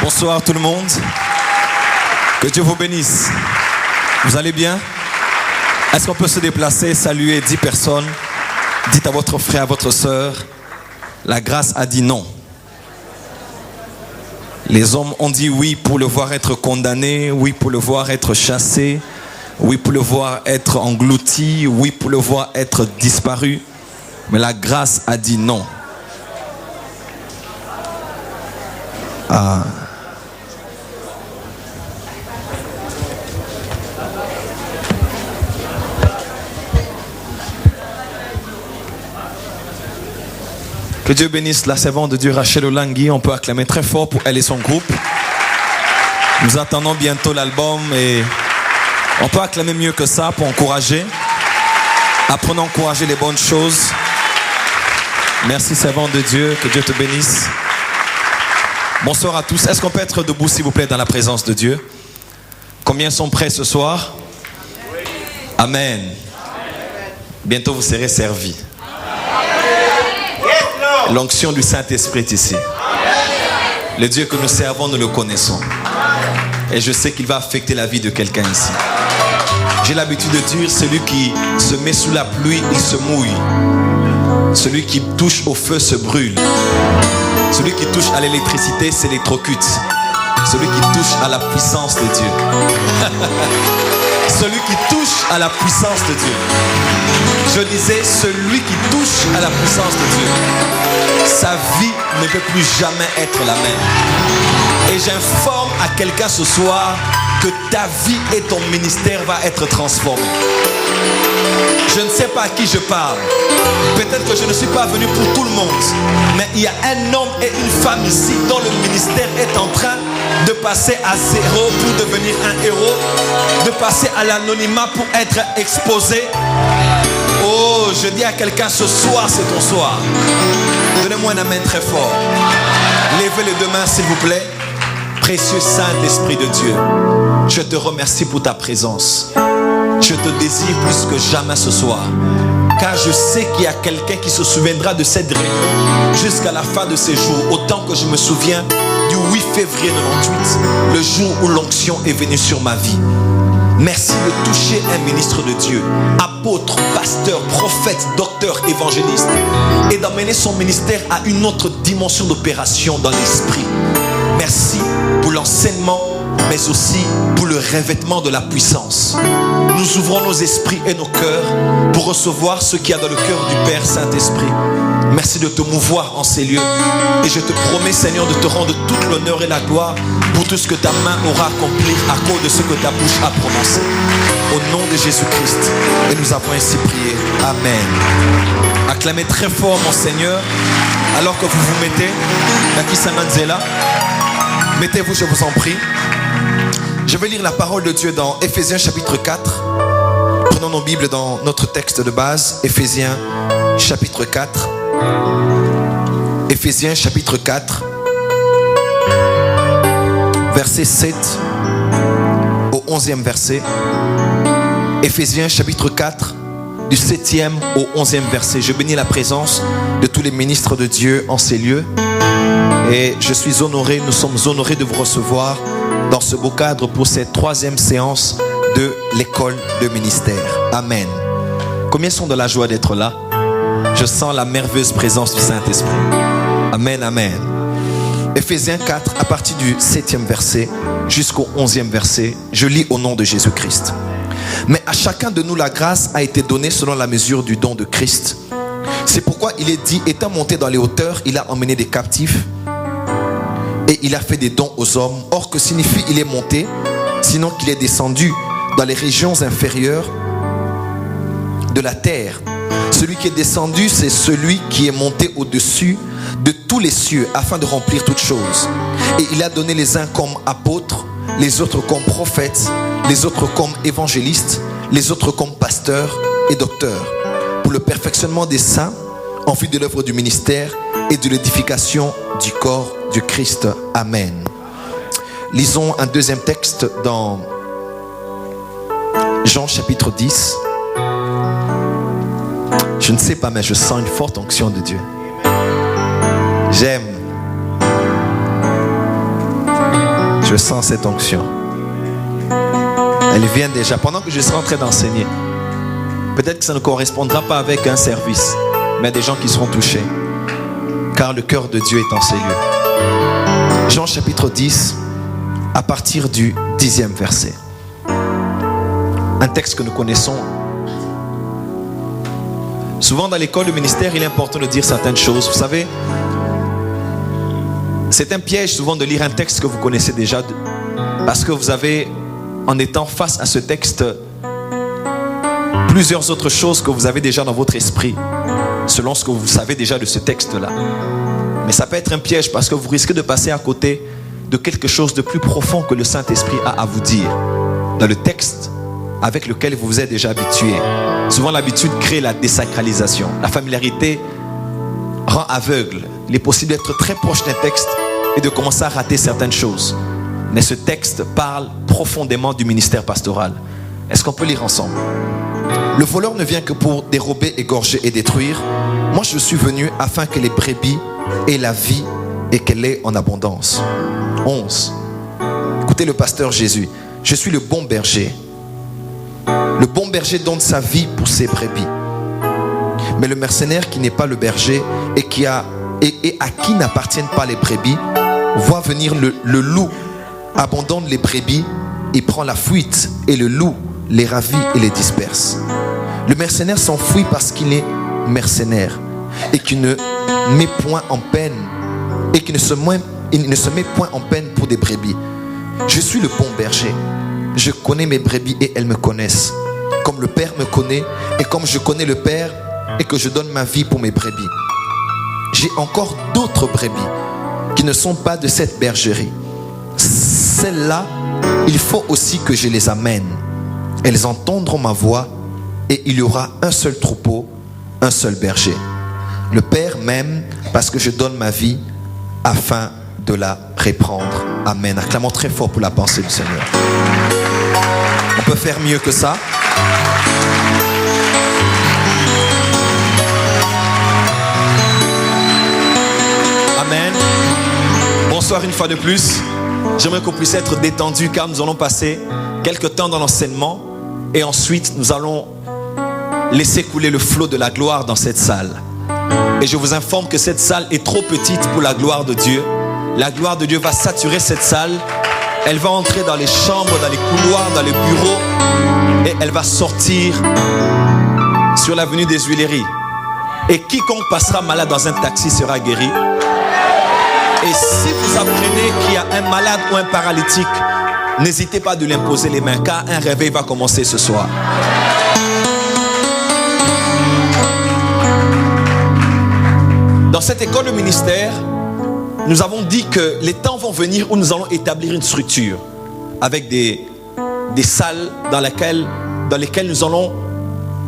Bonsoir tout le monde. Que Dieu vous bénisse. Vous allez bien? Est-ce qu'on peut se déplacer et saluer 10 personnes? Dites à votre frère, à votre sœur, la grâce a dit non. Les hommes ont dit oui pour le voir être condamné, oui pour le voir être chassé, oui pour le voir être englouti, oui pour le voir être disparu. Mais la grâce a dit non. Que Dieu bénisse la servante de Dieu Rachel Olangui. On peut acclamer très fort pour elle et son groupe. Nous attendons bientôt l'album et on peut acclamer mieux que ça pour encourager. Apprenons à encourager les bonnes choses. Merci servante de Dieu, que Dieu te bénisse. Bonsoir à tous. Est-ce qu'on peut être debout s'il vous plaît dans la présence de Dieu? Combien sont prêts ce soir? Amen. Bientôt vous serez servis. L'onction du Saint-Esprit est ici. Le Dieu que nous servons, nous le connaissons. Et je sais qu'il va affecter la vie de quelqu'un ici. J'ai l'habitude de dire, celui qui se met sous la pluie, il se mouille. Celui qui touche au feu se brûle. Celui qui touche à l'électricité s'électrocute. Celui qui touche à la puissance de Dieu. Celui qui touche à la puissance de Dieu. Je disais, celui qui touche à la puissance de Dieu, sa vie ne peut plus jamais être la même. Et j'informe à quelqu'un ce soir que ta vie et ton ministère va être transformé. Je ne sais pas à qui je parle. Peut-être que je ne suis pas venu pour tout le monde. Mais il y a un homme et une femme ici dont le ministère est en train de passer à zéro pour devenir un héros. De passer à l'anonymat pour être exposé. Oh, je dis à quelqu'un ce soir, c'est ton soir. Donnez-moi un amen très fort. Levez les deux mains s'il vous plaît. Précieux Saint-Esprit de Dieu, je te remercie pour ta présence. Je te désire plus que jamais ce soir. Car je sais qu'il y a quelqu'un qui se souviendra de cette réunion jusqu'à la fin de ses jours. Autant que je me souviens du 8 février 98, le jour où l'onction est venue sur ma vie. Merci de toucher un ministre de Dieu, apôtre, pasteur, prophète, docteur, évangéliste, et d'amener son ministère à une autre dimension d'opération dans l'esprit. Merci pour l'enseignement, mais aussi pour le revêtement de la puissance. Nous ouvrons nos esprits et nos cœurs pour recevoir ce qu'il y a dans le cœur du Père Saint-Esprit. Merci de te mouvoir en ces lieux. Et je te promets, Seigneur, de te rendre toute l'honneur et la gloire pour tout ce que ta main aura accompli à cause de ce que ta bouche a prononcé. Au nom de Jésus-Christ. Et nous avons ainsi prié. Amen. Acclamez très fort mon Seigneur. Alors que vous vous mettez, Nakisa Manzela, mettez-vous, je vous en prie. Je vais lire la parole de Dieu dans Éphésiens chapitre 4. Prenons nos Bibles dans notre texte de base. Éphésiens chapitre 4. Éphésiens chapitre 4. Verset 7 au 11e verset. Éphésiens chapitre 4. Du 7e au 11e verset. Je bénis la présence de tous les ministres de Dieu en ces lieux. Et je suis honoré, nous sommes honorés de vous recevoir dans ce beau cadre pour cette 3e séance de l'école de ministère. Amen. Combien sont de la joie d'être là? Je sens la merveilleuse présence du Saint-Esprit. Amen, amen. Éphésiens 4, à partir du 7e verset jusqu'au 11e verset, je lis au nom de Jésus-Christ. Mais à chacun de nous la grâce a été donnée selon la mesure du don de Christ. C'est pourquoi il est dit, étant monté dans les hauteurs, il a emmené des captifs et il a fait des dons aux hommes. Or, que signifie il est monté, sinon qu'il est descendu dans les régions inférieures de la terre. Celui qui est descendu, c'est celui qui est monté au-dessus de tous les cieux afin de remplir toutes choses. Et il a donné les uns comme apôtres, les autres comme prophètes, les autres comme évangélistes, les autres comme pasteurs et docteurs, pour le perfectionnement des saints en vue de l'œuvre du ministère et de l'édification du corps du Christ. Amen. Lisons un deuxième texte dans Jean chapitre 10. Je ne sais pas, mais je sens une forte onction de Dieu. J'aime. Je sens cette onction. Elle vient déjà. Pendant que je serai en train d'enseigner, peut-être que ça ne correspondra pas avec un service, mais des gens qui seront touchés. Car le cœur de Dieu est en ces lieux. Jean chapitre 10, à partir du 10e verset. Un texte que nous connaissons. Souvent dans l'école, le ministère, il est important de dire certaines choses. Vous savez, c'est un piège souvent de lire un texte que vous connaissez déjà, parce que vous avez, en étant face à ce texte, plusieurs autres choses que vous avez déjà dans votre esprit, selon ce que vous savez déjà de ce texte-là. Mais ça peut être un piège parce que vous risquez de passer à côté de quelque chose de plus profond que le Saint-Esprit a à vous dire dans le texte avec lequel vous vous êtes déjà habitué. Souvent l'habitude crée la désacralisation. La familiarité rend aveugle. Il est possible d'être très proche d'un texte et de commencer à rater certaines choses. Mais ce texte parle profondément du ministère pastoral. Est-ce qu'on peut lire ensemble? Le voleur ne vient que pour dérober, égorger et détruire. Moi je suis venu afin que les brebis aient la vie et qu'elle ait en abondance. 11. Écoutez le pasteur Jésus. Je suis le bon berger. Le bon berger donne sa vie pour ses brebis. Mais le mercenaire qui n'est pas le berger et à qui n'appartiennent pas les brebis, voit venir le loup, abandonne les brebis, il prend la fuite et le loup les ravit et les disperse. Le mercenaire s'enfuit parce qu'il est mercenaire et qu'il ne met point en peine et qu'il ne se met point en peine pour des brebis. Je suis le bon berger. Je connais mes brebis et elles me connaissent. Comme le Père me connaît et comme je connais le Père et que je donne ma vie pour mes brebis. J'ai encore d'autres brebis qui ne sont pas de cette bergerie. Celles-là, il faut aussi que je les amène. Elles entendront ma voix et il y aura un seul troupeau, un seul berger. Le Père m'aime parce que je donne ma vie afin de la reprendre. Amen. Acclamons très fort pour la pensée du Seigneur. On peut faire mieux que ça. Amen. Bonsoir une fois de plus. J'aimerais qu'on puisse être détendu car nous allons passer quelques temps dans l'enseignement et ensuite nous allons laisser couler le flot de la gloire dans cette salle. Et je vous informe que cette salle est trop petite pour la gloire de Dieu. La gloire de Dieu va saturer cette salle. Elle va entrer dans les chambres, dans les couloirs, dans les bureaux et elle va sortir sur l'avenue des Huileries. Et quiconque passera malade dans un taxi sera guéri. Et si vous apprenez qu'il y a un malade ou un paralytique, n'hésitez pas de lui imposer les mains car un réveil va commencer ce soir. Dans cette école de ministère, nous avons dit que les temps vont venir où nous allons établir une structure avec des salles dans lesquelles nous allons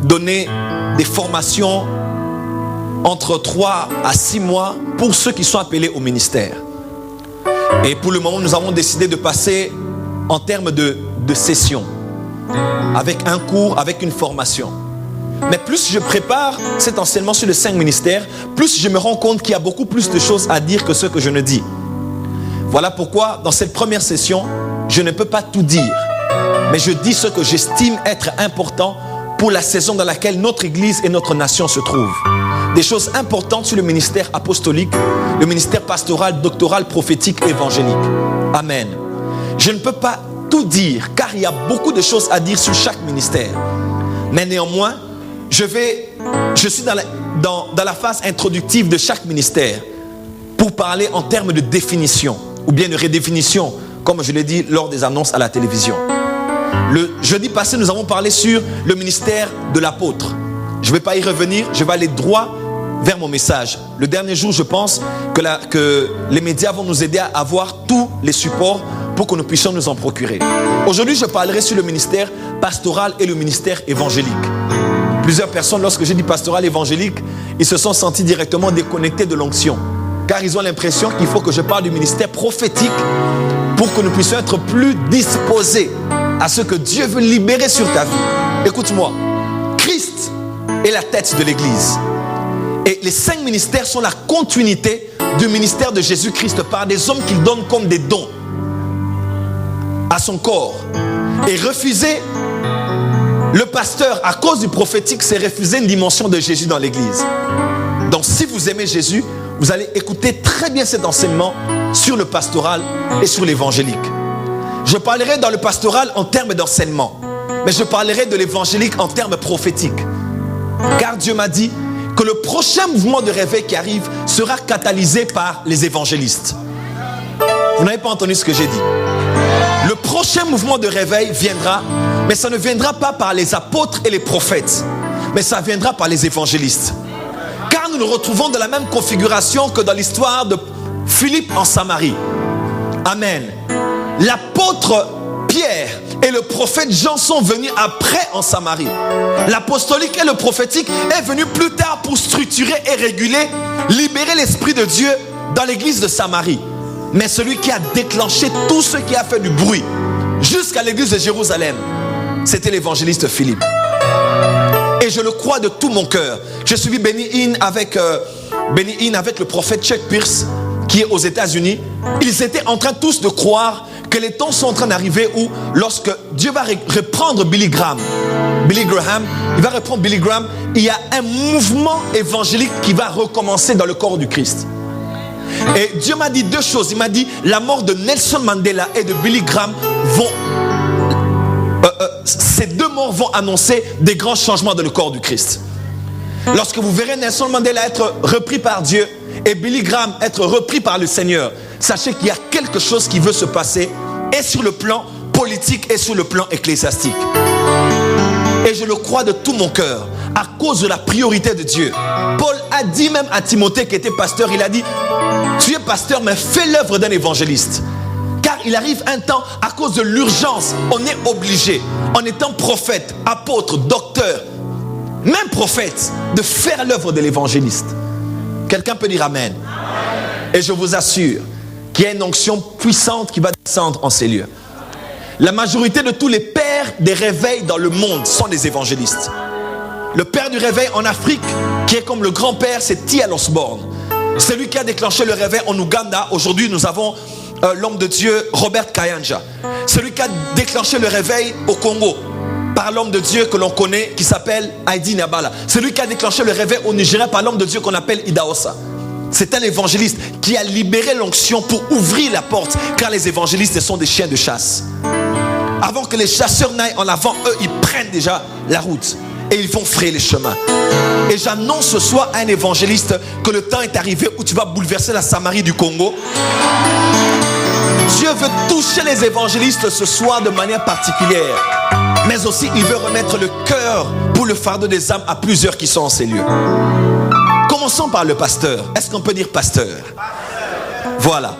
donner des formations entre 3 à 6 mois pour ceux qui sont appelés au ministère. Et pour le moment, nous avons décidé de passer en termes de sessions, avec un cours, avec une formation. Mais plus je prépare cet enseignement sur les 5 ministères, plus je me rends compte qu'il y a beaucoup plus de choses à dire que ce que je ne dis. Voilà pourquoi, dans cette première session, je ne peux pas tout dire. Mais je dis ce que j'estime être important pour la saison dans laquelle notre Église et notre nation se trouvent. Des choses importantes sur le ministère apostolique, le ministère pastoral, doctoral, prophétique, évangélique. Amen. Je ne peux pas tout dire, car il y a beaucoup de choses à dire sur chaque ministère. Mais néanmoins, je suis dans la phase introductive de chaque ministère pour parler en termes de définition ou bien de redéfinition, comme je l'ai dit lors des annonces à la télévision. Le jeudi passé, nous avons parlé sur le ministère de l'apôtre. Je ne vais pas y revenir, je vais aller droit vers mon message. Le dernier jour, je pense que les médias vont nous aider à avoir tous les supports pour que nous puissions nous en procurer. Aujourd'hui, je parlerai sur le ministère pastoral et le ministère évangélique. Plusieurs personnes, lorsque j'ai dit pastoral évangélique, ils se sont sentis directement déconnectés de l'onction. Car ils ont l'impression qu'il faut que je parle du ministère prophétique pour que nous puissions être plus disposés à ce que Dieu veut libérer sur ta vie. Écoute-moi, Christ est la tête de l'Église. Et les 5 ministères sont la continuité du ministère de Jésus-Christ par des hommes qu'il donne comme des dons. à son corps. Et refuser le pasteur à cause du prophétique, c'est refuser une dimension de Jésus dans l'église. Donc si vous aimez Jésus, vous allez écouter très bien cet enseignement sur le pastoral et sur l'évangélique. Je parlerai dans le pastoral en termes d'enseignement, mais je parlerai de l'évangélique en termes prophétiques. Car Dieu m'a dit que le prochain mouvement de réveil qui arrive sera catalysé par les évangélistes. Vous n'avez pas entendu ce que j'ai dit. Le prochain mouvement de réveil viendra, mais ça ne viendra pas par les apôtres et les prophètes, mais ça viendra par les évangélistes. Car nous nous retrouvons dans la même configuration que dans l'histoire de Philippe en Samarie. Amen. L'apôtre Pierre et le prophète Jean sont venus après en Samarie. L'apostolique et le prophétique est venu plus tard pour structurer et réguler, libérer l'Esprit de Dieu dans l'église de Samarie. Mais celui qui a déclenché tout ce qui a fait du bruit jusqu'à l'église de Jérusalem, c'était l'évangéliste Philippe. Et je le crois de tout mon cœur. Je suis béni avec le prophète Chuck Pierce qui est aux États-Unis. Ils étaient en train tous de croire que les temps sont en train d'arriver où, lorsque Dieu va reprendre Billy Graham, il va reprendre Billy Graham, il y a un mouvement évangélique qui va recommencer dans le corps du Christ. Et Dieu m'a dit deux choses. Il m'a dit la mort de Nelson Mandela et de Billy Graham ces deux morts vont annoncer des grands changements dans le corps du Christ. Lorsque vous verrez Nelson Mandela être repris par Dieu et Billy Graham être repris par le Seigneur, sachez qu'il y a quelque chose qui veut se passer, et sur le plan politique et sur le plan ecclésiastique. Et je le crois de tout mon cœur, à cause de la priorité de Dieu. Paul a dit même à Timothée qui était pasteur, il a dit, tu es pasteur mais fais l'œuvre d'un évangéliste. Car il arrive un temps, à cause de l'urgence, on est obligé, en étant prophète, apôtre, docteur, même prophète, de faire l'œuvre de l'évangéliste. Quelqu'un peut dire Amen. Et je vous assure qu'il y a une onction puissante qui va descendre en ces lieux. La majorité de tous les pères des réveils dans le monde sont des évangélistes. Le père du réveil en Afrique, qui est comme le grand-père, c'est T.L. Osborne. C'est lui qui a déclenché le réveil en Ouganda. Aujourd'hui, nous avons l'homme de Dieu, Robert Kayanja. C'est lui qui a déclenché le réveil au Congo par l'homme de Dieu que l'on connaît, qui s'appelle Heidi Nabala. C'est lui qui a déclenché le réveil au Nigeria par l'homme de Dieu qu'on appelle Idaosa. C'est un évangéliste qui a libéré l'onction pour ouvrir la porte, car les évangélistes sont des chiens de chasse. Avant que les chasseurs n'aillent en avant, eux, ils prennent déjà la route et ils vont frayer les chemins. Et j'annonce ce soir à un évangéliste que le temps est arrivé où tu vas bouleverser la Samarie du Congo. Dieu veut toucher les évangélistes ce soir de manière particulière. Mais aussi, il veut remettre le cœur pour le fardeau des âmes à plusieurs qui sont en ces lieux. Commençons par le pasteur. Est-ce qu'on peut dire pasteur? Voilà.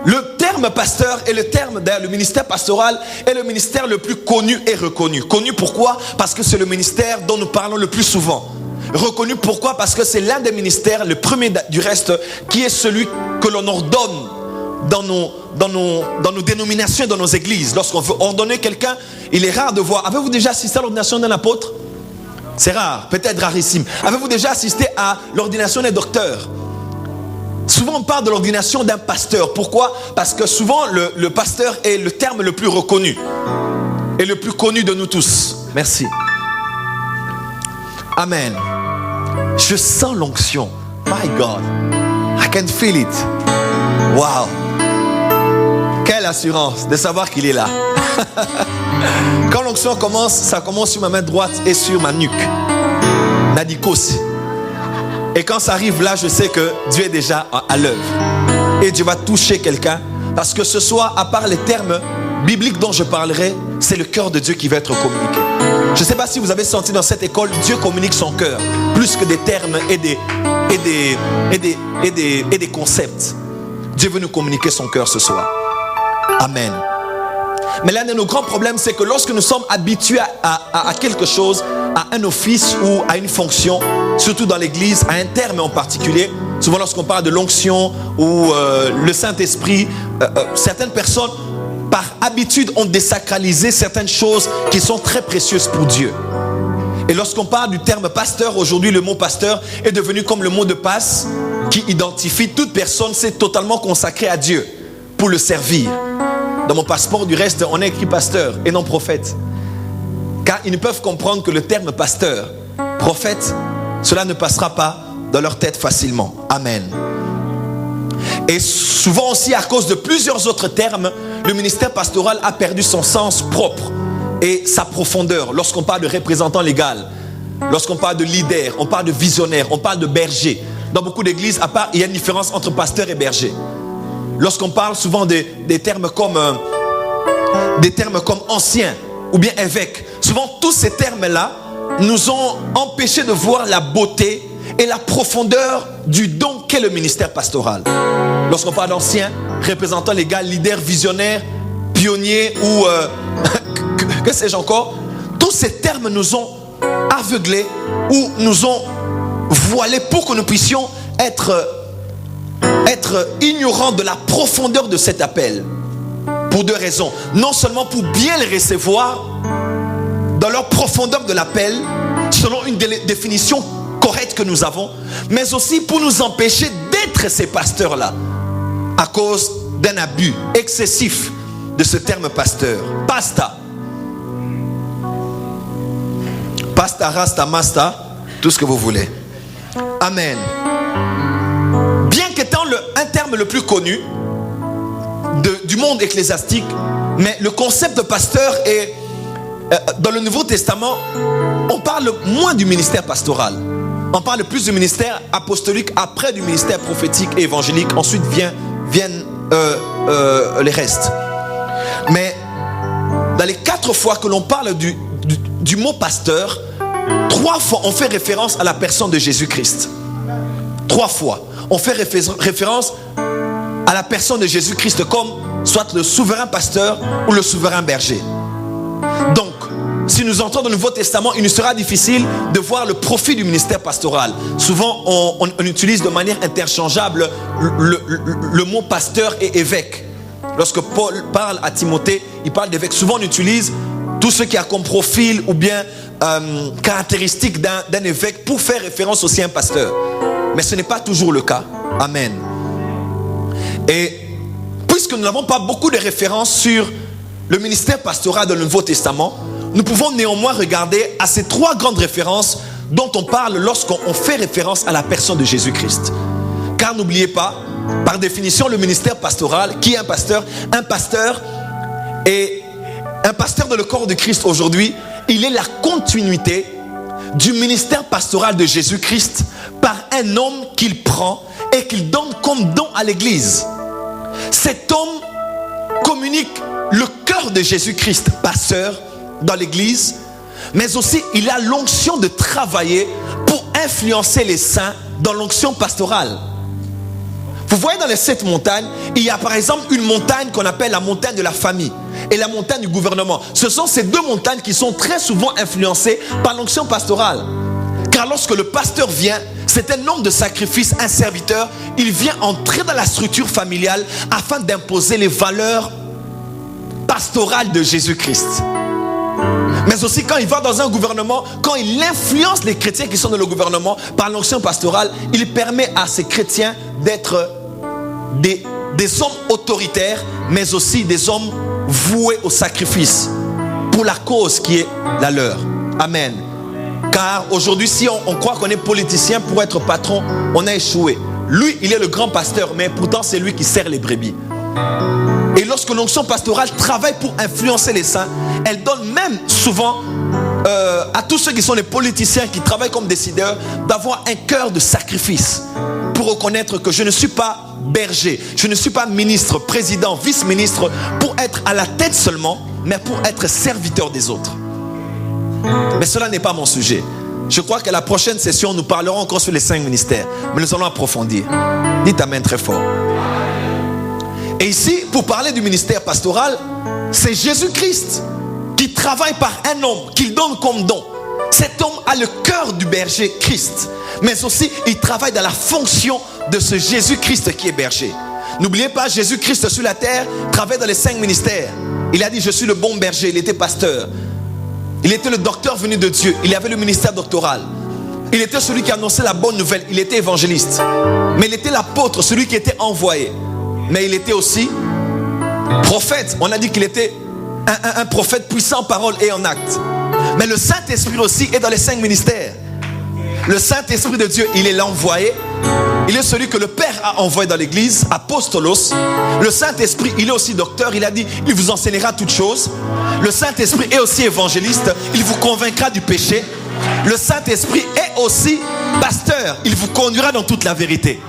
Le terme pasteur est le terme, d'ailleurs, le ministère pastoral est le ministère le plus connu et reconnu. Connu pourquoi? Parce que c'est le ministère dont nous parlons le plus souvent. Reconnu pourquoi? Parce que c'est l'un des ministères, le premier du reste, qui est celui que l'on ordonne dans nos dénominations, dans nos églises. Lorsqu'on veut ordonner quelqu'un, il est rare de voir. Avez-vous déjà assisté à l'ordination d'un apôtre? C'est rare, peut-être rarissime. Avez-vous déjà assisté à l'ordination d'un docteur? Souvent on parle de l'ordination d'un pasteur. Pourquoi? Parce que souvent le pasteur est le terme le plus reconnu et le plus connu de nous tous. Merci. Amen. Je sens l'onction. My God, I can feel it. Wow. Quelle assurance de savoir qu'il est là. Quand l'onction commence, ça commence sur ma main droite et sur ma nuque. Nadikos. Et quand ça arrive là, je sais que Dieu est déjà à l'œuvre. Et Dieu va toucher quelqu'un. Parce que ce soir, à part les termes bibliques dont je parlerai, c'est le cœur de Dieu qui va être communiqué. Je ne sais pas si vous avez senti dans cette école, Dieu communique son cœur. Plus que des termes et des concepts. Dieu veut nous communiquer son cœur ce soir. Amen. Mais l'un de nos grands problèmes, c'est que lorsque nous sommes habitués à quelque chose, à un office ou à une fonction, surtout dans l'église, à un terme en particulier, souvent lorsqu'on parle de l'onction ou le Saint-Esprit, certaines personnes, par habitude, ont désacralisé certaines choses qui sont très précieuses pour Dieu. Et lorsqu'on parle du terme pasteur, aujourd'hui le mot pasteur est devenu comme le mot de passe qui identifie toute personne s'est totalement consacrée à Dieu pour le servir. Dans mon passeport, du reste, on a écrit pasteur et non prophète. Car ils ne peuvent comprendre que le terme pasteur, prophète, cela ne passera pas dans leur tête facilement. Amen. Et souvent aussi, à cause de plusieurs autres termes, le ministère pastoral a perdu son sens propre et sa profondeur. Lorsqu'on parle de représentant légal, lorsqu'on parle de leader, on parle de visionnaire, on parle de berger. Dans beaucoup d'églises, à part, il y a une différence entre pasteur et berger. Lorsqu'on parle souvent des termes comme ancien ou bien évêque, souvent tous ces termes-là nous ont empêché de voir la beauté et la profondeur du don qu'est le ministère pastoral. Lorsqu'on parle d'ancien, représentant légal, leader, visionnaire, pionnier ou que sais-je encore, tous ces termes nous ont aveuglés ou nous ont voilés pour que nous puissions être ignorants de la profondeur de cet appel. Pour deux raisons. Non seulement pour bien les recevoir dans leur profondeur de l'appel, selon une définition correcte que nous avons, mais aussi pour nous empêcher d'être ces pasteurs-là à cause d'un abus excessif de ce terme pasteur. Pasta. Pasta, rasta, masta, tout ce que vous voulez. Amen. Bien qu'étant un terme le plus connu du monde ecclésiastique, mais le concept de pasteur est dans le Nouveau Testament, on parle moins du ministère pastoral. On parle plus du ministère apostolique, après du ministère prophétique et évangélique. Ensuite viennent les restes. Mais dans les 4 fois que l'on parle du mot pasteur, 3 fois on fait référence à la personne de Jésus-Christ. 3 fois on fait référence à la personne de Jésus-Christ comme soit le souverain pasteur ou le souverain berger. Donc, si nous entrons dans le Nouveau Testament, il nous sera difficile de voir le profil du ministère pastoral. Souvent, on utilise de manière interchangeable le mot pasteur et évêque. Lorsque Paul parle à Timothée, il parle d'évêque. Souvent, on utilise tout ce qui a comme profil ou bien caractéristique d'un évêque pour faire référence aussi à un pasteur. Mais ce n'est pas toujours le cas. Amen. Et puisque nous n'avons pas beaucoup de références sur le ministère pastoral dans le Nouveau Testament, nous pouvons néanmoins regarder à ces 3 grandes références dont on parle lorsqu'on fait référence à la personne de Jésus-Christ. Car n'oubliez pas, par définition, le ministère pastoral, qui est un pasteur est un pasteur dans le corps de Christ aujourd'hui. Il est la continuité du ministère pastoral de Jésus-Christ par un homme qu'il prend et qu'il donne comme don à l'église. Cet homme communique le cœur de Jésus-Christ, pasteur, dans l'église, mais aussi il a l'onction de travailler pour influencer les saints dans l'onction pastorale. Vous voyez dans les 7 montagnes, il y a par exemple une montagne qu'on appelle la montagne de la famille et la montagne du gouvernement. Ce sont ces 2 montagnes qui sont très souvent influencées par l'onction pastorale. Car lorsque le pasteur vient, c'est un homme de sacrifice, un serviteur. Il vient entrer dans la structure familiale afin d'imposer les valeurs pastorales de Jésus-Christ. Mais aussi quand il va dans un gouvernement, quand il influence les chrétiens qui sont dans le gouvernement par l'onction pastorale, il permet à ces chrétiens d'être des hommes autoritaires, mais aussi des hommes voués au sacrifice pour la cause qui est la leur. Amen. Car aujourd'hui, si on croit qu'on est politicien pour être patron, on a échoué. Lui, il est le grand pasteur, mais pourtant c'est lui qui sert les brebis. Et lorsque l'onction pastorale travaille pour influencer les saints, elle donne même souvent à tous ceux qui sont les politiciens, qui travaillent comme décideurs, d'avoir un cœur de sacrifice pour reconnaître que je ne suis pas berger, je ne suis pas ministre, président, vice-ministre pour être à la tête seulement, mais pour être serviteur des autres. Mais cela n'est pas mon sujet. Je crois qu'à la prochaine session, nous parlerons encore sur les 5 ministères, mais nous allons approfondir. Dites amen très fort. Et ici, pour parler du ministère pastoral, c'est Jésus-Christ qui travaille par un homme, qu'il donne comme don. Cet homme a le cœur du berger Christ, mais aussi il travaille dans la fonction de ce Jésus-Christ qui est berger. N'oubliez pas, Jésus-Christ sur la terre travaille dans les 5 ministères. Il a dit, je suis le bon berger, il était pasteur. Il était le docteur venu de Dieu, il avait le ministère doctoral. Il était celui qui annonçait la bonne nouvelle, il était évangéliste. Mais il était l'apôtre, celui qui était envoyé. Mais il était aussi Prophète, on a dit qu'il était un prophète puissant en parole et en acte. Mais le Saint-Esprit aussi est dans les 5 ministères. Le Saint-Esprit de Dieu, il est l'envoyé. Il est celui que le Père a envoyé dans l'église, apostolos. Le Saint-Esprit, il est aussi docteur. Il a dit, il vous enseignera toutes choses. Le Saint-Esprit est aussi évangéliste. Il vous convaincra du péché. Le Saint-Esprit est aussi pasteur. Il vous conduira dans toute la vérité.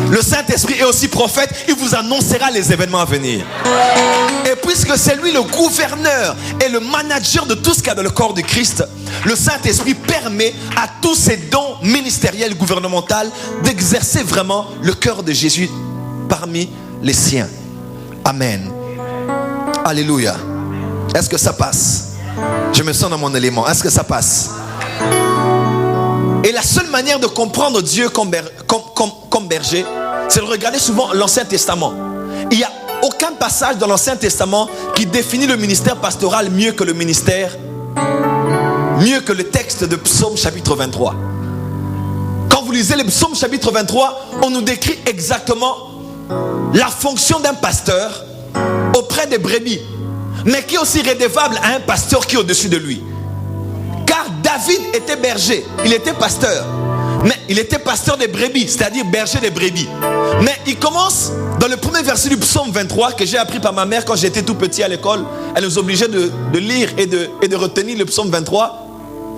Le Saint-Esprit est aussi prophète. Il vous annoncera les événements à venir. Et puisque c'est lui le gouverneur et le manager de tout ce qu'il y a dans le corps du Christ, le Saint-Esprit permet à tous ces dons ministériels, gouvernementaux, d'exercer vraiment le cœur de Jésus parmi les siens. Amen. Alléluia. Est-ce que ça passe? Je me sens dans mon élément. Est-ce que ça passe? Et la seule manière de comprendre Dieu comme berger, c'est de regarder souvent l'Ancien Testament. Il n'y a aucun passage dans l'Ancien Testament qui définit le ministère pastoral mieux que le texte de Psaume chapitre 23. Quand vous lisez le Psaume chapitre 23, on nous décrit exactement la fonction d'un pasteur auprès des brebis, mais qui est aussi rédevable à un pasteur qui est au-dessus de lui. Car David était berger, il était pasteur, mais il était pasteur des brebis, c'est-à-dire berger des brebis. Mais il commence dans le premier verset du psaume 23 que j'ai appris par ma mère quand j'étais tout petit à l'école. Elle nous obligeait de lire et de retenir le psaume 23.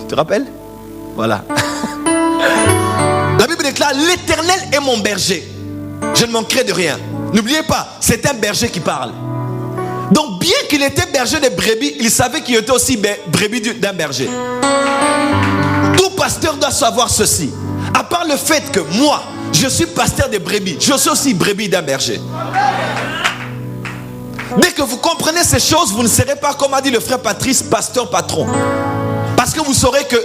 Tu te rappelles? Voilà. La Bible déclare, l'Éternel est mon berger, je ne manquerai de rien. N'oubliez pas, c'est un berger qui parle. Donc bien qu'il était berger des brebis, il savait qu'il était aussi brebis d'un berger. Tout pasteur doit savoir ceci. À part le fait que moi, je suis pasteur des brebis, je suis aussi brebis d'un berger. Dès que vous comprenez ces choses, vous ne serez pas, comme a dit le frère Patrice, pasteur patron. Parce que vous saurez que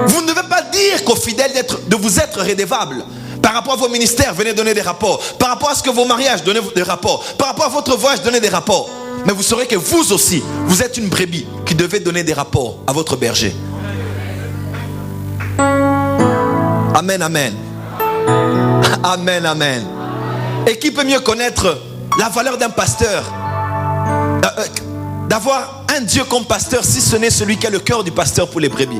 vous ne devez pas dire qu'aux fidèles de vous être rédevable. Par rapport à vos ministères, venez donner des rapports. Par rapport à ce que vos mariages, donnez des rapports. Par rapport à votre voyage, donnez des rapports. Mais vous saurez que vous aussi, vous êtes une brebis qui devait donner des rapports à votre berger. Amen, amen. Amen, amen. Et qui peut mieux connaître la valeur d'un pasteur, d'avoir un Dieu comme pasteur, si ce n'est celui qui a le cœur du pasteur pour les brebis.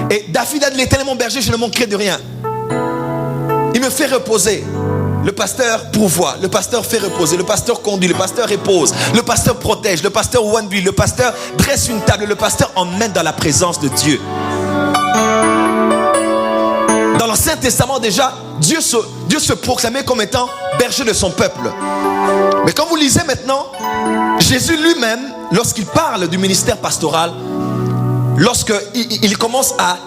Et David a dit, l'Éternel mon berger, je ne manquerai de rien. Il me fait reposer. Le pasteur pourvoit, le pasteur fait reposer, le pasteur conduit, le pasteur repose, le pasteur protège, le pasteur oint d'huile, le pasteur dresse une table, le pasteur emmène dans la présence de Dieu. Dans l'Ancien Testament déjà, Dieu se proclamait comme étant berger de son peuple. Mais quand vous lisez maintenant, Jésus lui-même, lorsqu'il parle du ministère pastoral, lorsqu'il commence à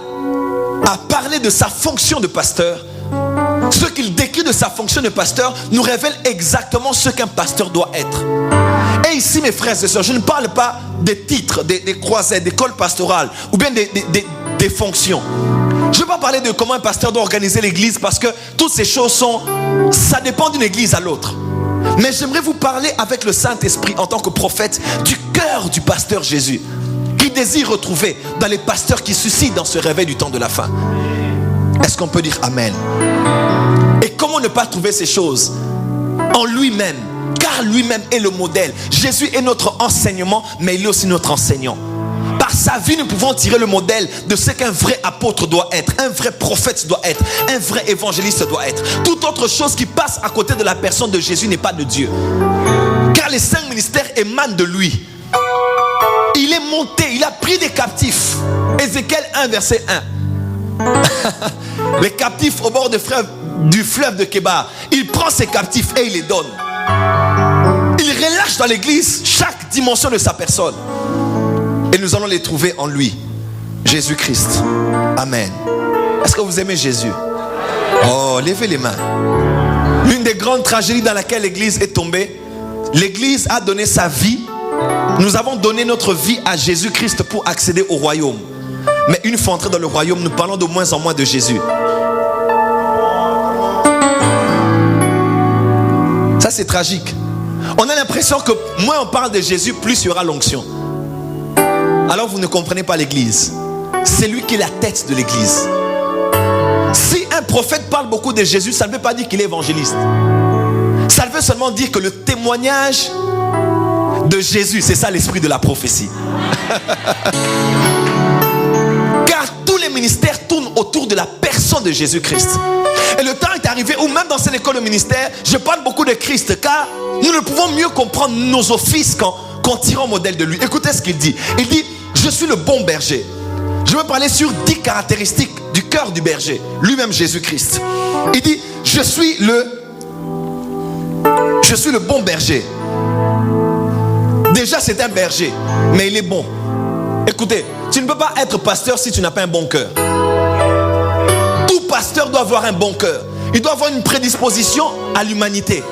parler de sa fonction de pasteur, ce qu'il décrit de sa fonction de pasteur nous révèle exactement ce qu'un pasteur doit être. Et ici, mes frères et sœurs, je ne parle pas des titres, des croisades, des écoles pastorales ou bien des fonctions. Je ne vais pas parler de comment un pasteur doit organiser l'église parce que toutes ces choses ça dépend d'une église à l'autre. Mais j'aimerais vous parler avec le Saint-Esprit en tant que prophète du cœur du pasteur Jésus, qui désire retrouver dans les pasteurs qui suscitent dans ce réveil du temps de la fin. Est-ce qu'on peut dire Amen? Et comment ne pas trouver ces choses en lui-même? Car lui-même est le modèle. Jésus est notre enseignement, mais il est aussi notre enseignant. Par sa vie, nous pouvons tirer le modèle de ce qu'un vrai apôtre doit être, un vrai prophète doit être, un vrai évangéliste doit être. Toute autre chose qui passe à côté de la personne de Jésus n'est pas de Dieu. Car les 5 ministères émanent de lui. Il est monté, il a pris des captifs. Ézéchiel 1, verset 1. Les captifs au bord du fleuve de Kébar. Il prend ses captifs et il les donne. Il relâche dans l'église chaque dimension de sa personne. Et nous allons les trouver en lui, Jésus-Christ. Amen. Est-ce que vous aimez Jésus? Oh, levez les mains. L'une des grandes tragédies dans laquelle l'église est tombée, l'église a donné sa vie. Nous avons donné notre vie à Jésus-Christ pour accéder au royaume. Mais une fois entrés dans le royaume, nous parlons de moins en moins de Jésus. Ça, c'est tragique. On a l'impression que moins on parle de Jésus, plus il y aura l'onction. Alors vous ne comprenez pas l'église. C'est lui qui est la tête de l'église. Si un prophète parle beaucoup de Jésus, ça ne veut pas dire qu'il est évangéliste. Ça veut seulement dire que le témoignage de Jésus, c'est ça l'esprit de la prophétie. Car tous les ministères tournent autour de la personne de Jésus-Christ. Et le temps est arrivé où même dans cette école de ministère, je parle beaucoup de Christ, car nous ne pouvons mieux comprendre nos offices qu'en tirant modèle de lui. Écoutez ce qu'il dit. Il dit, je suis le bon berger. Je veux parler sur 10 caractéristiques du cœur du berger, lui-même Jésus-Christ. Il dit, je suis le bon berger. Déjà c'est un berger, mais il est bon. Écoutez, tu ne peux pas être pasteur si tu n'as pas un bon cœur. Tout pasteur doit avoir un bon cœur. Il doit avoir une prédisposition à l'humanité.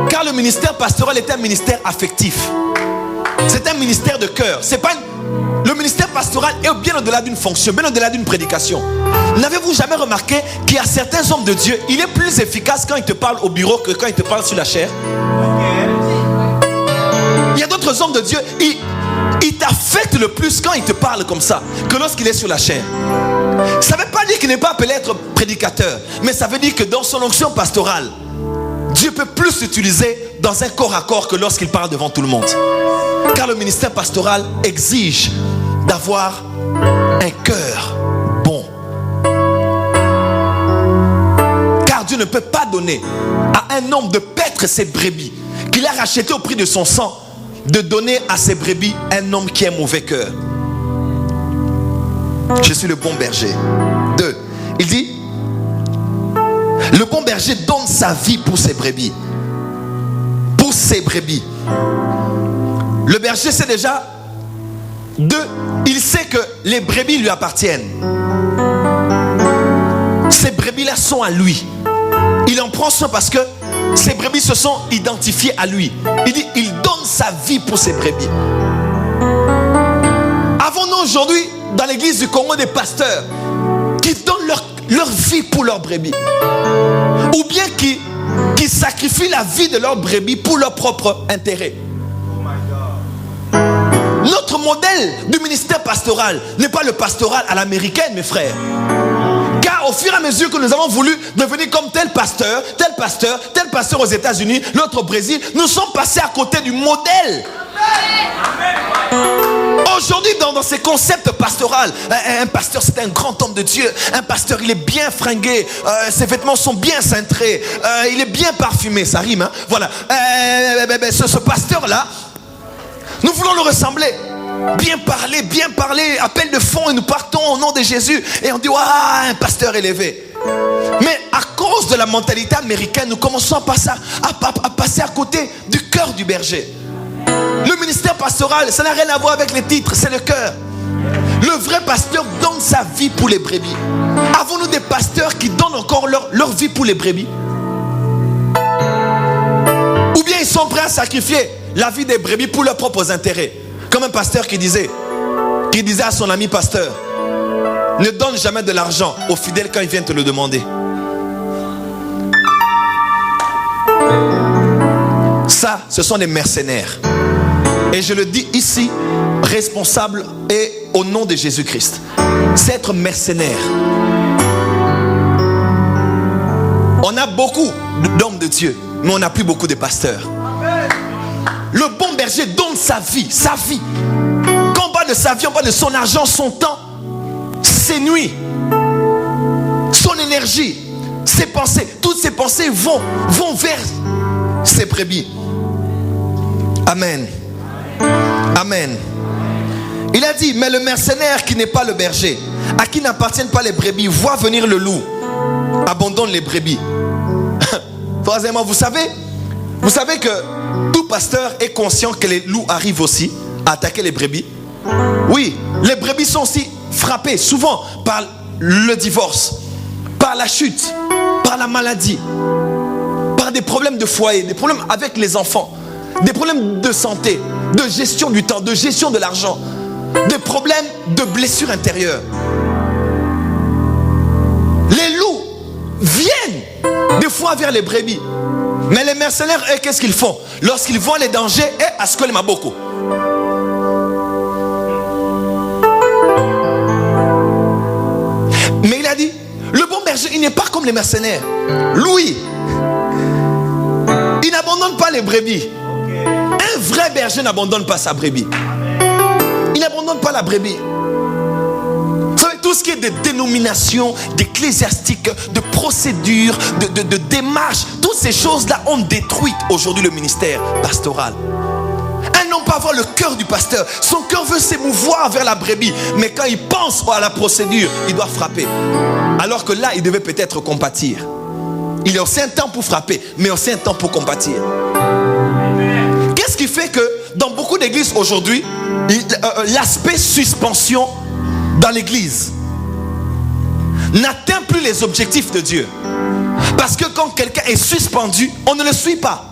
Car le ministère pastoral est un ministère affectif. C'est un ministère de cœur. Le ministère pastoral est bien au-delà d'une fonction, bien au-delà d'une prédication. N'avez-vous jamais remarqué qu'il y a certains hommes de Dieu, il est plus efficace quand il te parle au bureau que quand il te parle sur la chair? Il y a d'autres hommes de Dieu, il t'affecte le plus quand il te parle comme ça que lorsqu'il est sur la chair. Ça ne veut pas dire qu'il n'est pas appelé à être prédicateur, mais ça veut dire que dans son onction pastorale, Dieu peut plus l'utiliser dans un corps à corps que lorsqu'il parle devant tout le monde. Car le ministère pastoral exige d'avoir un cœur bon. Car Dieu ne peut pas donner à un homme de paître ses brebis qu'il a racheté au prix de son sang, de donner à ses brebis un homme qui a un mauvais cœur. Je suis le bon berger. 2. Il dit, le bon berger donne sa vie pour ses brebis. Pour ses brebis. Le berger sait déjà. 2. Il sait que les brebis lui appartiennent. Ces brebis-là sont à lui. Il en prend soin parce que ces brebis se sont identifiées à lui. Il dit, il donne sa vie pour ses brebis. Avons-nous aujourd'hui dans l'église du Congo des pasteurs qui donnent leur vie pour leurs brebis, ou bien qui sacrifient la vie de leurs brebis pour leur propre intérêt? Notre modèle du ministère pastoral n'est pas le pastoral à l'américaine, mes frères. Car au fur et à mesure que nous avons voulu devenir comme tel pasteur aux États-Unis, l'autre au Brésil, nous sommes passés à côté du modèle. Aujourd'hui, dans ces concepts pastoraux, un pasteur c'est un grand homme de Dieu. Un pasteur, il est bien fringué, ses vêtements sont bien cintrés, il est bien parfumé, ça rime, hein? Voilà. Ce pasteur-là, nous voulons le ressembler. Bien parler, appel de fond, et nous partons au nom de Jésus et on dit, waouh, un pasteur élevé. Mais à cause de la mentalité américaine, nous commençons à passer à côté du cœur du berger. Le ministère pastoral, ça n'a rien à voir avec les titres, c'est le cœur. Le vrai pasteur donne sa vie pour les brebis. Avons-nous des pasteurs qui donnent encore leur vie pour les brebis? Ou bien ils sont prêts à sacrifier la vie des brebis pour leurs propres intérêts? Comme un pasteur qui disait à son ami pasteur, ne donne jamais de l'argent aux fidèles quand ils viennent te le demander. Ça, ce sont des mercenaires. Et je le dis ici, responsable et au nom de Jésus-Christ. C'est être mercenaire. On a beaucoup d'hommes de Dieu, mais on n'a plus beaucoup de pasteurs. Le bon berger donne sa vie, sa vie. Quand on parle de sa vie, on parle de son argent, son temps, ses nuits, son énergie, ses pensées. Toutes ces pensées vont vers ses brebis. Amen. Amen. Il a dit, mais le mercenaire qui n'est pas le berger, à qui n'appartiennent pas les brebis, voit venir le loup, abandonne les brebis. Troisièmement, vous savez que tout pasteur est conscient que les loups arrivent aussi à attaquer les brebis. Oui, les brebis sont aussi frappées souvent par le divorce, par la chute, par la maladie, par des problèmes de foyer, des problèmes avec les enfants, des problèmes de santé, de gestion du temps, de gestion de l'argent, des problèmes de blessures intérieures. Les loups viennent des fois vers les brebis. Mais les mercenaires, eux, qu'est-ce qu'ils font? Lorsqu'ils voient les dangers, à ce que les maboko. Mais il a dit, le berger, il n'est pas comme les mercenaires. Lui, il n'abandonne pas les brebis. Un vrai berger n'abandonne pas sa brebis. Il n'abandonne pas la brebis. Vous savez, tout ce qui est de dénomination, d'ecclésiastique, de procédure, de démarche, toutes ces choses-là ont détruit aujourd'hui le ministère pastoral. Elles n'ont pas à voir le cœur du pasteur. Son cœur veut s'émouvoir vers la brebis. Mais quand il pense à la procédure, il doit frapper. Alors que là, il devait peut-être compatir. Il y a aussi un temps pour frapper, mais aussi un temps pour compatir. Qu'est-ce qui fait que dans beaucoup d'églises aujourd'hui, l'aspect suspension dans l'église n'atteint plus les objectifs de Dieu? Parce que quand quelqu'un est suspendu, on ne le suit pas.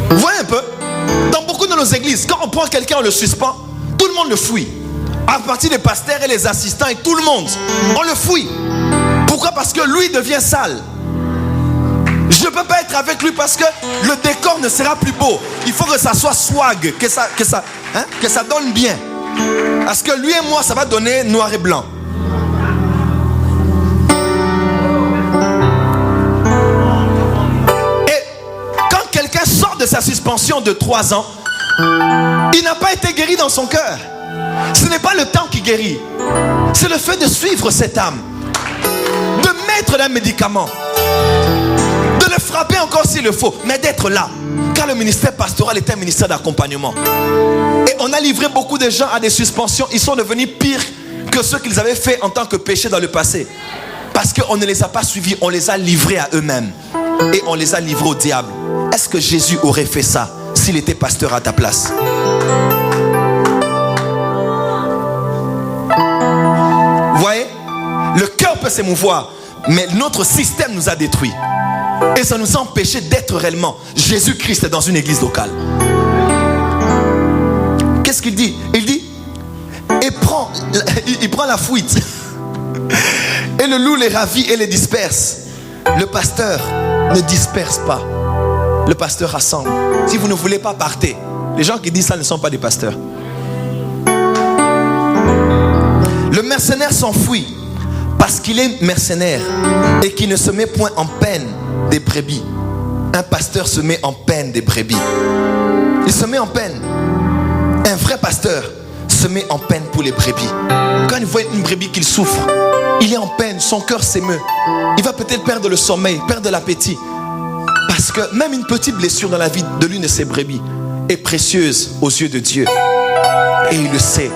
Vous voyez un peu? Dans beaucoup de nos églises, quand on prend quelqu'un, on le suspend, tout le monde le fouille. À partir des pasteurs et les assistants et tout le monde, on le fouille. Pourquoi? Parce que lui devient sale. Je ne peux pas être avec lui parce que le décor ne sera plus beau. Il faut que ça soit swag, que ça donne bien. Parce que lui et moi, ça va donner noir et blanc. Et quand quelqu'un sort de sa suspension de 3 ans, il n'a pas été guéri dans son cœur. Ce n'est pas le temps qui guérit. C'est le fait de suivre cette âme, de mettre un médicament, de le frapper encore s'il le faut, mais d'être là. Car le ministère pastoral est un ministère d'accompagnement. Et on a livré beaucoup de gens à des suspensions. Ils sont devenus pires que ceux qu'ils avaient fait en tant que péché dans le passé. Parce qu'on ne les a pas suivis, on les a livrés à eux-mêmes. Et on les a livrés au diable. Est-ce que Jésus aurait fait ça s'il était pasteur à ta place? Vous voyez? Le cœur peut s'émouvoir, mais notre système nous a détruits. Et ça nous a empêchés d'être réellement Jésus-Christ dans une église locale. Qu'est-ce qu'il dit? Il dit, il prend la fuite. Et le loup les ravit et les disperse. Le pasteur ne disperse pas. Le pasteur rassemble. Si vous ne voulez pas, partez. Les gens qui disent ça ne sont pas des pasteurs. Le mercenaire s'enfuit parce qu'il est mercenaire et qu'il ne se met point en peine des brebis. Un pasteur se met en peine des brebis. Il se met en peine. Un vrai pasteur se met en peine pour les brebis. Quand il voit une brebis qu'il souffre, il est en peine, son cœur s'émeut. Il va peut-être perdre le sommeil, perdre l'appétit. Parce que même une petite blessure dans la vie de l'une de ces brebis est précieuse aux yeux de Dieu. Et il le sait.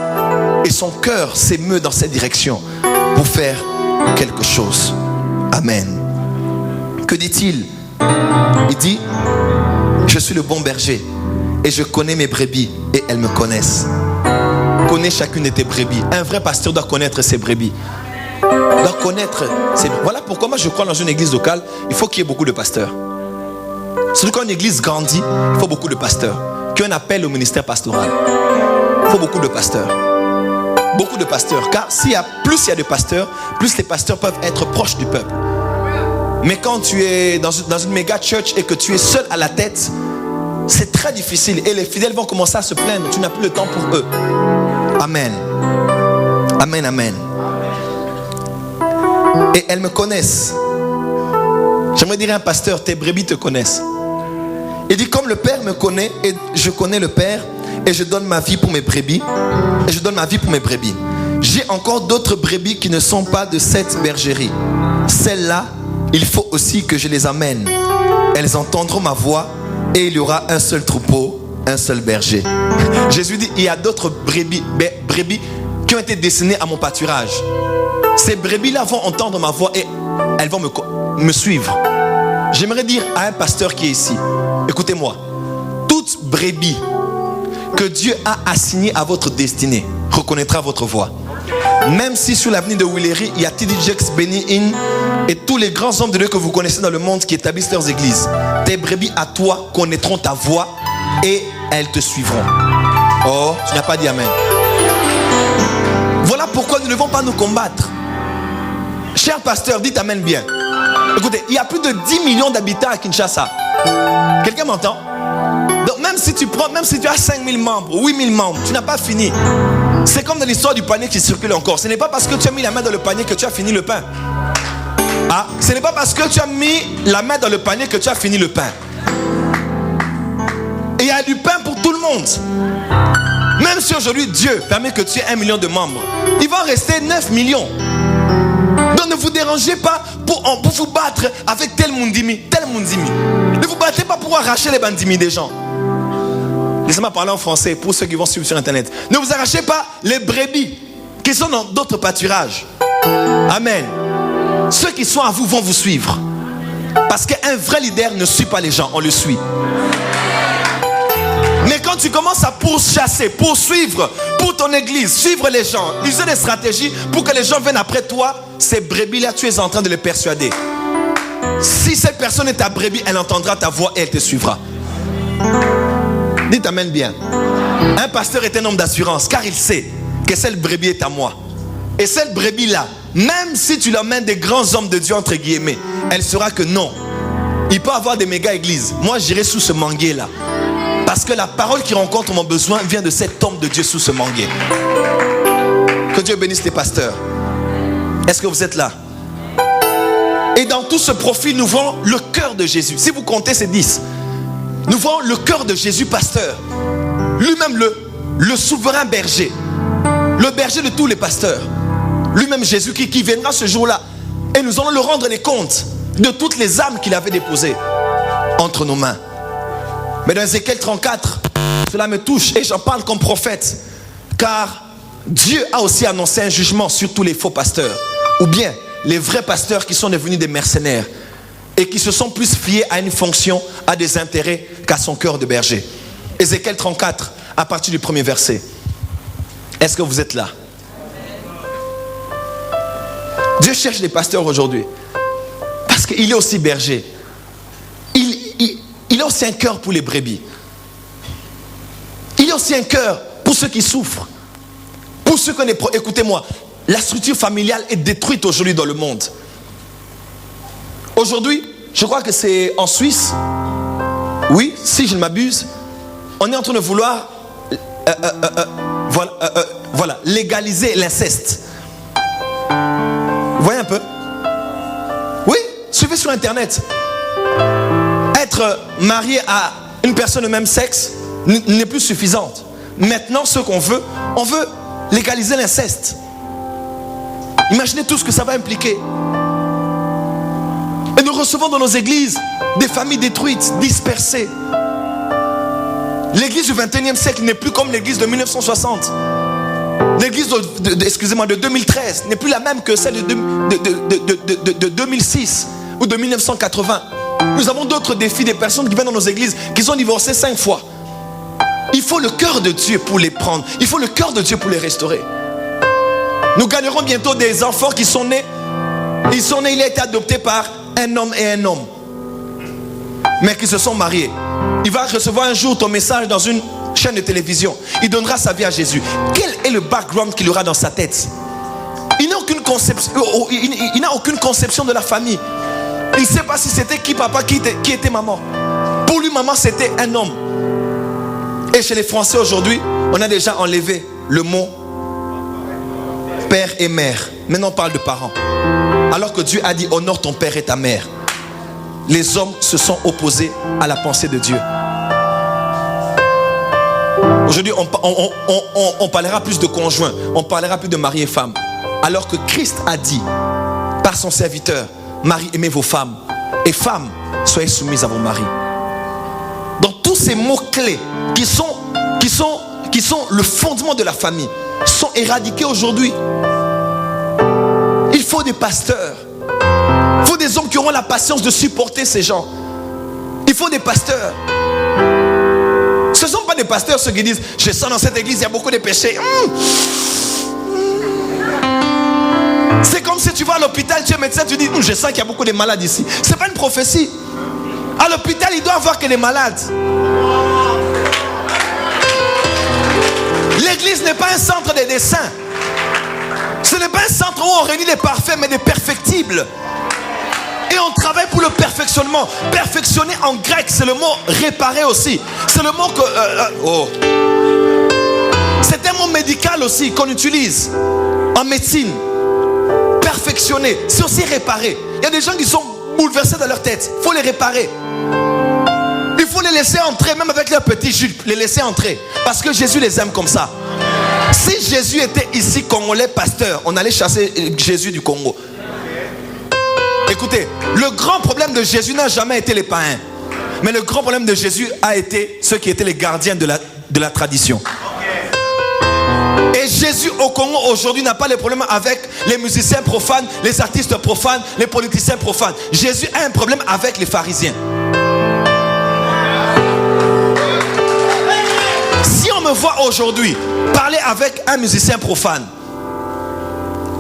Et son cœur s'émeut dans cette direction pour faire quelque chose. Amen. Que dit-il? Il dit, je suis le bon berger et je connais mes brebis et elles me connaissent. Connais chacune de tes brebis. Un vrai pasteur doit connaître ses brebis. Doit connaître ses... Voilà pourquoi moi je crois dans une église locale, il faut qu'il y ait beaucoup de pasteurs. Surtout quand une église grandit, il faut beaucoup de pasteurs. Qu'il y ait un appel au ministère pastoral. Il faut beaucoup de pasteurs. Beaucoup de pasteurs. Car plus il y a de pasteurs, plus les pasteurs peuvent être proches du peuple. Mais quand tu es dans une méga church et que tu es seul à la tête, c'est très difficile. Et les fidèles vont commencer à se plaindre. Tu n'as plus le temps pour eux. Amen. Amen, amen. Et elles me connaissent. J'aimerais dire à un pasteur, tes brebis te connaissent. Il dit, comme le Père me connaît et je connais le Père, et je donne ma vie pour mes brebis. Et je donne ma vie pour mes brebis. J'ai encore d'autres brebis qui ne sont pas de cette bergerie. Celles-là, il faut aussi que je les amène. Elles entendront ma voix et il y aura un seul troupeau, un seul berger. Jésus dit, il y a d'autres brebis qui ont été destinées à mon pâturage. Ces brebis-là vont entendre ma voix et elles vont me suivre. J'aimerais dire à un pasteur qui est ici, écoutez-moi, toute brebis que Dieu a assignée à votre destinée reconnaîtra votre voix. Même si sur l'avenue de Willery, il y a T.D. Jakes, Benny Hinn et tous les grands hommes de Dieu que vous connaissez dans le monde qui établissent leurs églises, tes brebis à toi connaîtront ta voix et elles te suivront. Oh, tu n'as pas dit amen. Voilà pourquoi nous ne devons pas nous combattre. Cher pasteur, dites amen bien. Écoutez, il y a plus de 10 millions d'habitants à Kinshasa. Quelqu'un m'entend? Donc même si tu as 5 000 membres, 8 000 membres, tu n'as pas fini. C'est comme dans l'histoire du panier qui circule encore. Ce n'est pas parce que tu as mis la main dans le panier que tu as fini le pain. Ah, ce n'est pas parce que tu as mis la main dans le panier que tu as fini le pain. Et il y a du pain pour tout le monde. Même si aujourd'hui Dieu permet que tu aies 1 million de membres, il va en rester 9 millions. Donc ne vous dérangez pas pour vous battre avec tel mundimi, tel mundimi. Ne vous battez pas pour arracher les bandimi des gens. Laissez-moi parler en français pour ceux qui vont suivre sur internet. Ne vous arrachez pas les brebis qui sont dans d'autres pâturages. Amen. Ceux qui sont à vous vont vous suivre. Parce qu'un vrai leader ne suit pas les gens, on le suit. Mais quand tu commences à pourchasser, poursuivre pour ton église, suivre les gens, user des stratégies pour que les gens viennent après toi, ces brebis-là, tu es en train de les persuader. Si cette personne est ta brebis, elle entendra ta voix et elle te suivra. Dites amen bien. Un pasteur est un homme d'assurance car il sait que cette brebis est à moi. Et cette brebis-là, même si tu l'emmènes des grands hommes de Dieu entre guillemets, elle saura que non. Il peut avoir des méga églises. Moi j'irai sous ce manguier-là. Parce que la parole qui rencontre mon besoin vient de cet homme de Dieu sous ce manguier. Que Dieu bénisse les pasteurs. Est-ce que vous êtes là? Et dans tout ce profil, nous voyons le cœur de Jésus. Si vous comptez, c'est 10. Nous voyons le cœur de Jésus, pasteur. Lui-même le souverain berger. Le berger de tous les pasteurs. Lui-même Jésus qui viendra ce jour-là. Et nous allons le rendre les comptes de toutes les âmes qu'il avait déposées entre nos mains. Mais dans Ézéchiel 34, cela me touche et j'en parle comme prophète. Car Dieu a aussi annoncé un jugement sur tous les faux pasteurs. Ou bien les vrais pasteurs qui sont devenus des mercenaires. Et qui se sont plus fiés à une fonction, à des intérêts qu'à son cœur de berger. Ézéchiel 34, à partir du premier verset. Est-ce que vous êtes là? Dieu cherche des pasteurs aujourd'hui. Parce qu'il est aussi berger. Il a aussi un cœur pour les brebis. Il a aussi un cœur pour ceux qui souffrent. Pour ceux qui... Écoutez-moi, la structure familiale est détruite aujourd'hui dans le monde. Aujourd'hui, je crois que c'est en Suisse. Oui, si je ne m'abuse, on est en train de vouloir légaliser l'inceste. Vous voyez un peu? Oui, suivez sur internet. Être marié à une personne de même sexe n'est plus suffisante. Maintenant, ce qu'on veut, on veut légaliser l'inceste. Imaginez tout ce que ça va impliquer. Et nous recevons dans nos églises des familles détruites, dispersées. L'église du 21e siècle n'est plus comme l'église de 1960. L'église de 2013 n'est plus la même que celle de 2006 ou de 1980. Nous avons d'autres défis, des personnes qui viennent dans nos églises qui sont divorcées 5 fois. Il faut le cœur de Dieu pour les prendre. Il faut le cœur de Dieu pour les restaurer. Nous gagnerons bientôt des enfants qui sont nés. Ils sont nés, il a été adopté par un homme et un homme. Mais qui se sont mariés. Il va recevoir un jour ton message dans une chaîne de télévision. Il donnera sa vie à Jésus. Quel est le background qu'il aura dans sa tête? Il n'a aucune conception, il n'a aucune conception de la famille. Il ne sait pas si c'était qui papa, qui était maman. Pour lui, maman, c'était un homme. Et chez les Français aujourd'hui, on a déjà enlevé le mot père et mère. Maintenant, on parle de parents. Alors que Dieu a dit, honore ton père et ta mère. Les hommes se sont opposés à la pensée de Dieu. Aujourd'hui, on parlera plus de conjoints. On parlera plus de mari et femme. Alors que Christ a dit, par son serviteur, Marie, aimez vos femmes. Et femmes, soyez soumises à vos maris. Donc tous ces mots-clés qui sont le fondement de la famille sont éradiqués aujourd'hui. Il faut des pasteurs. Il faut des hommes qui auront la patience de supporter ces gens. Il faut des pasteurs. Ce ne sont pas des pasteurs ceux qui disent, je sens dans cette église, il y a beaucoup de péchés. C'est comme si tu vas à l'hôpital, tu es médecin, tu dis, je sens qu'il y a beaucoup de malades ici. Ce n'est pas une prophétie. À l'hôpital, il doit y avoir que des malades. L'église n'est pas un centre de dessin. Ce n'est pas un centre où on réunit les parfaits, mais des perfectibles. Et on travaille pour le perfectionnement. Perfectionner en grec, c'est le mot réparer aussi. C'est le mot que... C'est un mot médicales aussi qu'on utilise en médecine. Perfectionner, c'est aussi réparer. Il y a des gens qui sont bouleversés dans leur tête. Il faut les réparer. Il faut les laisser entrer, même avec leurs petits jupes, les laisser entrer. Parce que Jésus les aime comme ça. Si Jésus était ici, congolais, pasteur, on allait chasser Jésus du Congo. Écoutez, le grand problème de Jésus n'a jamais été les païens. Mais le grand problème de Jésus a été ceux qui étaient les gardiens de la tradition. Et Jésus au Congo aujourd'hui n'a pas les problèmes avec les musiciens profanes, les artistes profanes, les politiciens profanes. Jésus a un problème avec les pharisiens. Si on me voit aujourd'hui parler avec un musicien profane,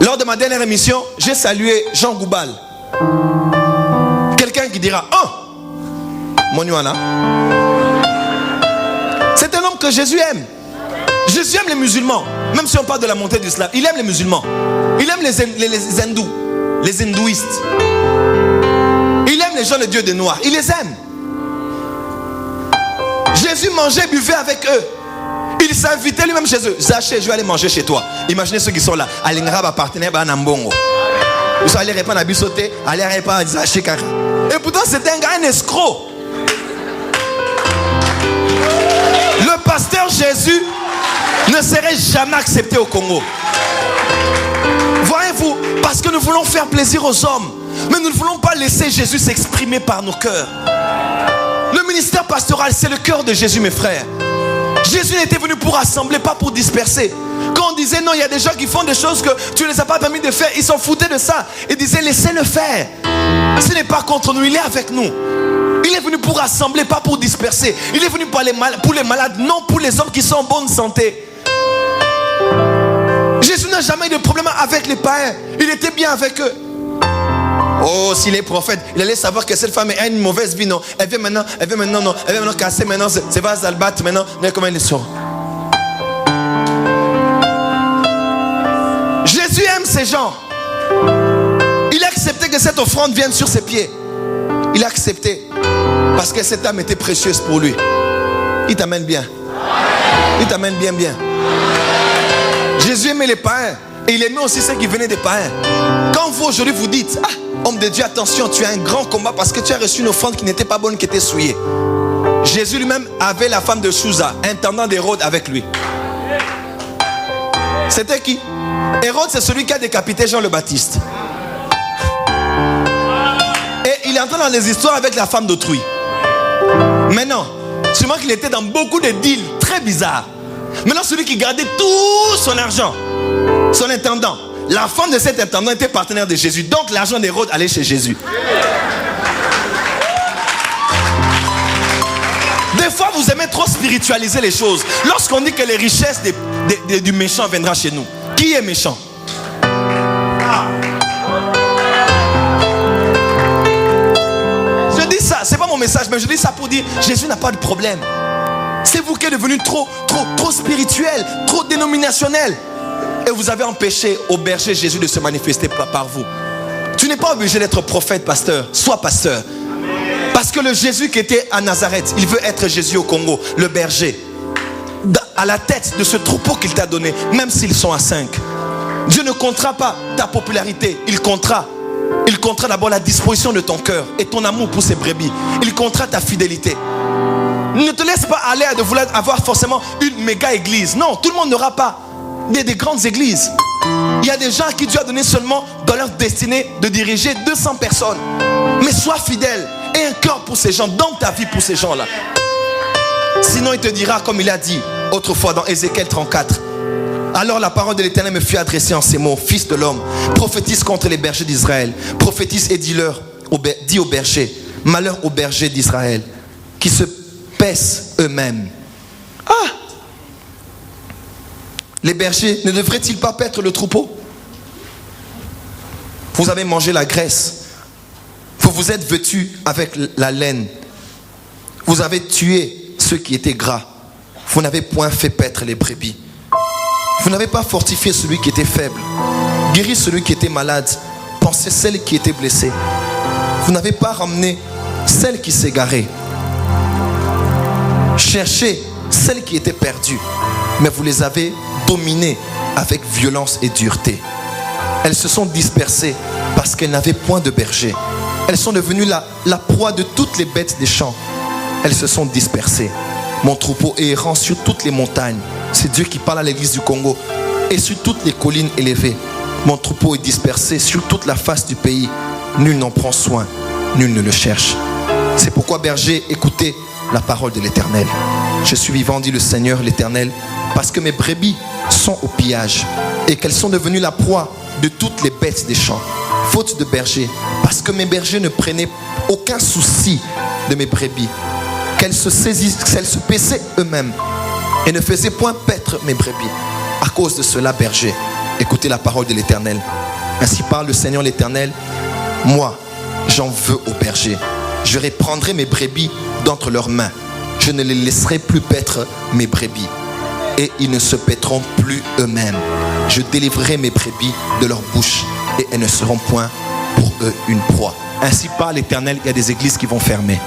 lors de ma dernière émission, j'ai salué Jean Goubal. Quelqu'un qui dira: oh, Monuana. C'est un homme que Jésus aime. Jésus aime les musulmans. Même si on parle de la montée de l'islam, il aime les musulmans. Il aime les hindous, les hindouistes. Il aime les gens de Dieu des Noirs. Il les aime. Jésus mangeait, buvait avec eux. Il s'invitait lui-même chez eux. Zaché, je vais aller manger chez toi. Imaginez ceux qui sont là. Alingara partenaire à Nambongo. Ils sont allés répondre à Bissoté, allés répondre à Zaché Kaka. Et pourtant c'était un gars, un escroc. Le pasteur Jésus ne serait jamais accepté au Congo. Voyez-vous, parce que nous voulons faire plaisir aux hommes, mais nous ne voulons pas laisser Jésus s'exprimer par nos cœurs. Le ministère pastoral, c'est le cœur de Jésus, mes frères. Jésus n'était venu pour rassembler, pas pour disperser. Quand on disait non, il y a des gens qui font des choses que tu ne les as pas permis de faire, ils s'en foutaient de ça. Ils disaient laissez-le faire. Ce n'est pas contre nous, il est avec nous. Il est venu pour rassembler, pas pour disperser. Il est venu pour les malades, non pour les hommes qui sont en bonne santé. Jésus n'a jamais eu de problème avec les païens. Il était bien avec eux. Oh, s'il est prophète, il allait savoir que cette femme a une mauvaise vie, non. Elle vient maintenant casser, maintenant, c'est pas Zalbat, maintenant, mais comment elle sort. Jésus aime ces gens. Il a accepté que cette offrande vienne sur ses pieds. Il a accepté. Parce que cette âme était précieuse pour lui. Il t'amène bien. Il t'amène bien. Jésus aimait les païens. Et il aimait aussi ceux qui venaient des païens. Quand vous aujourd'hui vous dites: ah, homme de Dieu, attention, tu as un grand combat parce que tu as reçu une offrande qui n'était pas bonne, qui était souillée. Jésus lui-même avait la femme de Souza, intendant d'Hérode, avec lui. C'était qui? Hérode, c'est celui qui a décapité Jean le Baptiste. Et il est entré dans les histoires avec la femme d'autrui. Maintenant, sûrement qu'il était dans beaucoup de deals très bizarres. Maintenant, celui qui gardait tout son argent, son intendant, la femme de cet intendant était partenaire de Jésus. Donc l'argent d'Hérode allait chez Jésus. Des fois, vous aimez trop spiritualiser les choses. Lorsqu'on dit que les richesses du méchant viendra chez nous, qui est méchant? Je dis ça, c'est pas mon message, mais je dis ça pour dire Jésus n'a pas de problème. C'est vous qui êtes devenu trop spirituel, trop dénominationnel. Et vous avez empêché au berger Jésus de se manifester par vous. Tu n'es pas obligé d'être prophète, pasteur. Sois pasteur. Parce que le Jésus qui était à Nazareth, il veut être Jésus au Congo, le berger. À la tête de ce troupeau qu'il t'a donné, même s'ils sont à 5. Dieu ne comptera pas ta popularité. Il comptera d'abord la disposition de ton cœur et ton amour pour ses brebis. Il comptera ta fidélité. Ne te laisse pas aller à de vouloir avoir forcément une méga église. Non, tout le monde n'aura pas des grandes églises. Il y a des gens à qui Dieu a donné seulement dans leur destinée de diriger 200 personnes. Mais sois fidèle et un cœur pour ces gens. Donne ta vie pour ces gens-là. Sinon il te dira comme il a dit autrefois dans Ézéchiel 34. Alors la parole de l'Éternel me fut adressée en ces mots: fils de l'homme, prophétise contre les bergers d'Israël. Prophétise et dis aux bergers: malheur aux bergers d'Israël qui se paissent eux-mêmes. Ah! Les bergers ne devraient-ils pas paître le troupeau? Vous avez mangé la graisse. Vous vous êtes vêtus avec la laine. Vous avez tué ceux qui étaient gras. Vous n'avez point fait paître les brebis. Vous n'avez pas fortifié celui qui était faible, guéri celui qui était malade, pensé celle qui était blessée. Vous n'avez pas ramené celle qui s'égarait, cherché celle qui était perdue, mais vous les avez dominé avec violence et dureté. Elles se sont dispersées parce qu'elles n'avaient point de berger. Elles sont devenues la proie de toutes les bêtes des champs. Elles se sont dispersées. Mon troupeau est errant sur toutes les montagnes. C'est Dieu qui parle à l'église du Congo. Et sur toutes les collines élevées. Mon troupeau est dispersé sur toute la face du pays. Nul n'en prend soin, nul ne le cherche. C'est pourquoi, berger, écoutez la parole de l'Éternel. Je suis vivant, dit le Seigneur l'Éternel, parce que mes brebis sont au pillage et qu'elles sont devenues la proie de toutes les bêtes des champs. Faute de berger, parce que mes bergers ne prenaient aucun souci de mes brebis, qu'elles se paissaient eux-mêmes et ne faisaient point paître mes brebis. À cause de cela, berger, écoutez la parole de l'Éternel. Ainsi parle le Seigneur l'Éternel. Moi, j'en veux aux bergers. Je reprendrai mes brebis d'entre leurs mains. Je ne les laisserai plus paître mes brebis. Et ils ne se paîtront plus eux-mêmes. Je délivrerai mes brebis de leur bouche. Et elles ne seront point pour eux une proie. Ainsi parle l'Éternel. Il y a des églises qui vont fermer.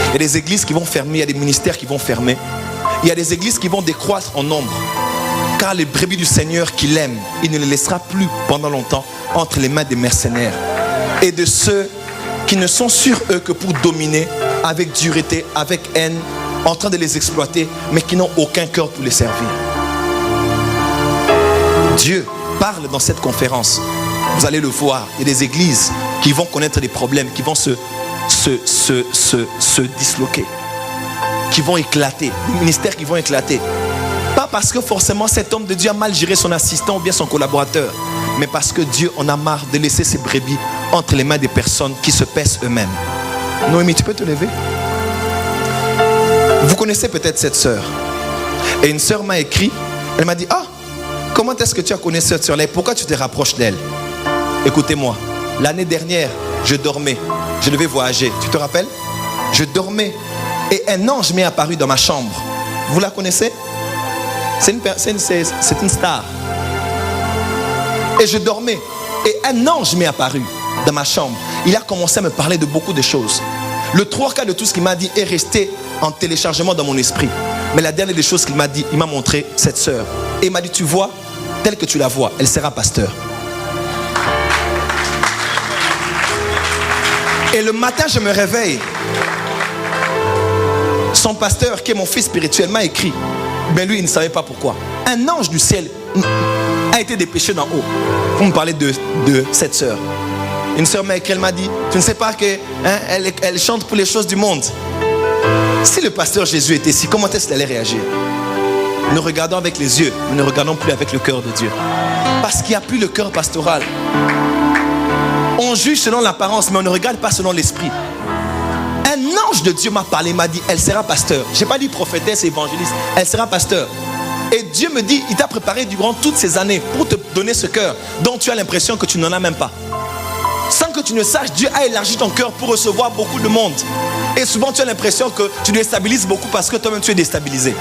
Il y a des églises qui vont fermer. Il y a des ministères qui vont fermer. Il y a des églises qui vont décroître en nombre. Car les brebis du Seigneur qui l'aiment, il ne les laissera plus pendant longtemps entre les mains des mercenaires et de ceux qui ne sont sur eux que pour dominer avec dureté, avec haine, en train de les exploiter, mais qui n'ont aucun cœur pour les servir. Dieu parle dans cette conférence. Vous allez le voir. Il y a des églises qui vont connaître des problèmes, qui vont se disloquer, qui vont éclater, des ministères qui vont éclater. Pas parce que forcément cet homme de Dieu a mal géré son assistant ou bien son collaborateur, mais parce que Dieu en a marre de laisser ses brebis entre les mains des personnes qui se paissent eux-mêmes. Noémie, tu peux te lever? Vous connaissez peut-être cette sœur. Et une sœur m'a écrit, elle m'a dit, ah, comment est-ce que tu as connu cette sœur-là et pourquoi tu te rapproches d'elle? Écoutez-moi, l'année dernière, je dormais, je devais voyager, tu te rappelles? Je dormais et un ange m'est apparu dans ma chambre. Vous la connaissez? C'est une star. Et je dormais. Et un ange m'est apparu dans ma chambre. Il a commencé à me parler de beaucoup de choses. Le 3/4 de tout ce qu'il m'a dit est resté en téléchargement dans mon esprit. Mais la dernière des choses qu'il m'a dit, il m'a montré cette sœur. Et il m'a dit, tu vois, telle que tu la vois, elle sera pasteur. Et le matin, je me réveille. Son pasteur, qui est mon fils spirituel, m'a écrit. Mais lui, il ne savait pas pourquoi. Un ange du ciel a été dépêché d'en haut pour me parler de cette sœur. Une sœur m'a écrit, elle m'a dit, tu ne sais pas qu'elle elle chante pour les choses du monde. Si le pasteur Jésus était ici, comment est-ce qu'il allait réagir? Nous regardons avec les yeux, mais ne regardons plus avec le cœur de Dieu. Parce qu'il n'y a plus le cœur pastoral. On juge selon l'apparence, mais on ne regarde pas selon l'esprit. Un ange de Dieu m'a parlé, m'a dit, elle sera pasteur. Je n'ai pas dit prophétesse et évangéliste, elle sera pasteur. Et Dieu me dit, il t'a préparé durant toutes ces années pour te donner ce cœur dont tu as l'impression que tu n'en as même pas. Sans que tu ne saches, Dieu a élargi ton cœur pour recevoir beaucoup de monde. Et souvent tu as l'impression que tu déstabilises beaucoup parce que toi-même tu es déstabilisé.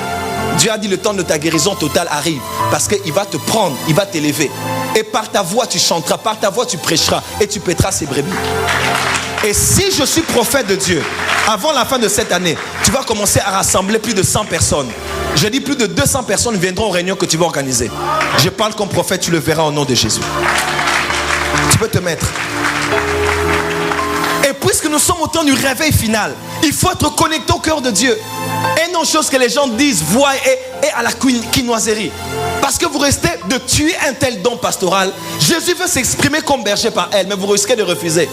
Dieu a dit, le temps de ta guérison totale arrive. Parce qu'il va te prendre, il va t'élever. Et par ta voix tu chanteras, par ta voix tu prêcheras et tu paîtras ses brebis. Et si je suis prophète de Dieu, avant la fin de cette année, tu vas commencer à rassembler plus de 100 personnes. Je dis plus de 200 personnes viendront aux réunions que tu vas organiser. Je parle comme prophète, tu le verras au nom de Jésus. Tu peux te mettre. Et puisque nous sommes au temps du réveil final, il faut être connecté au cœur de Dieu. Et non chose que les gens disent, voient et à la quinoiserie. Parce que vous restez de tuer un tel don pastoral. Jésus veut s'exprimer comme berger par elle, mais vous risquez de refuser.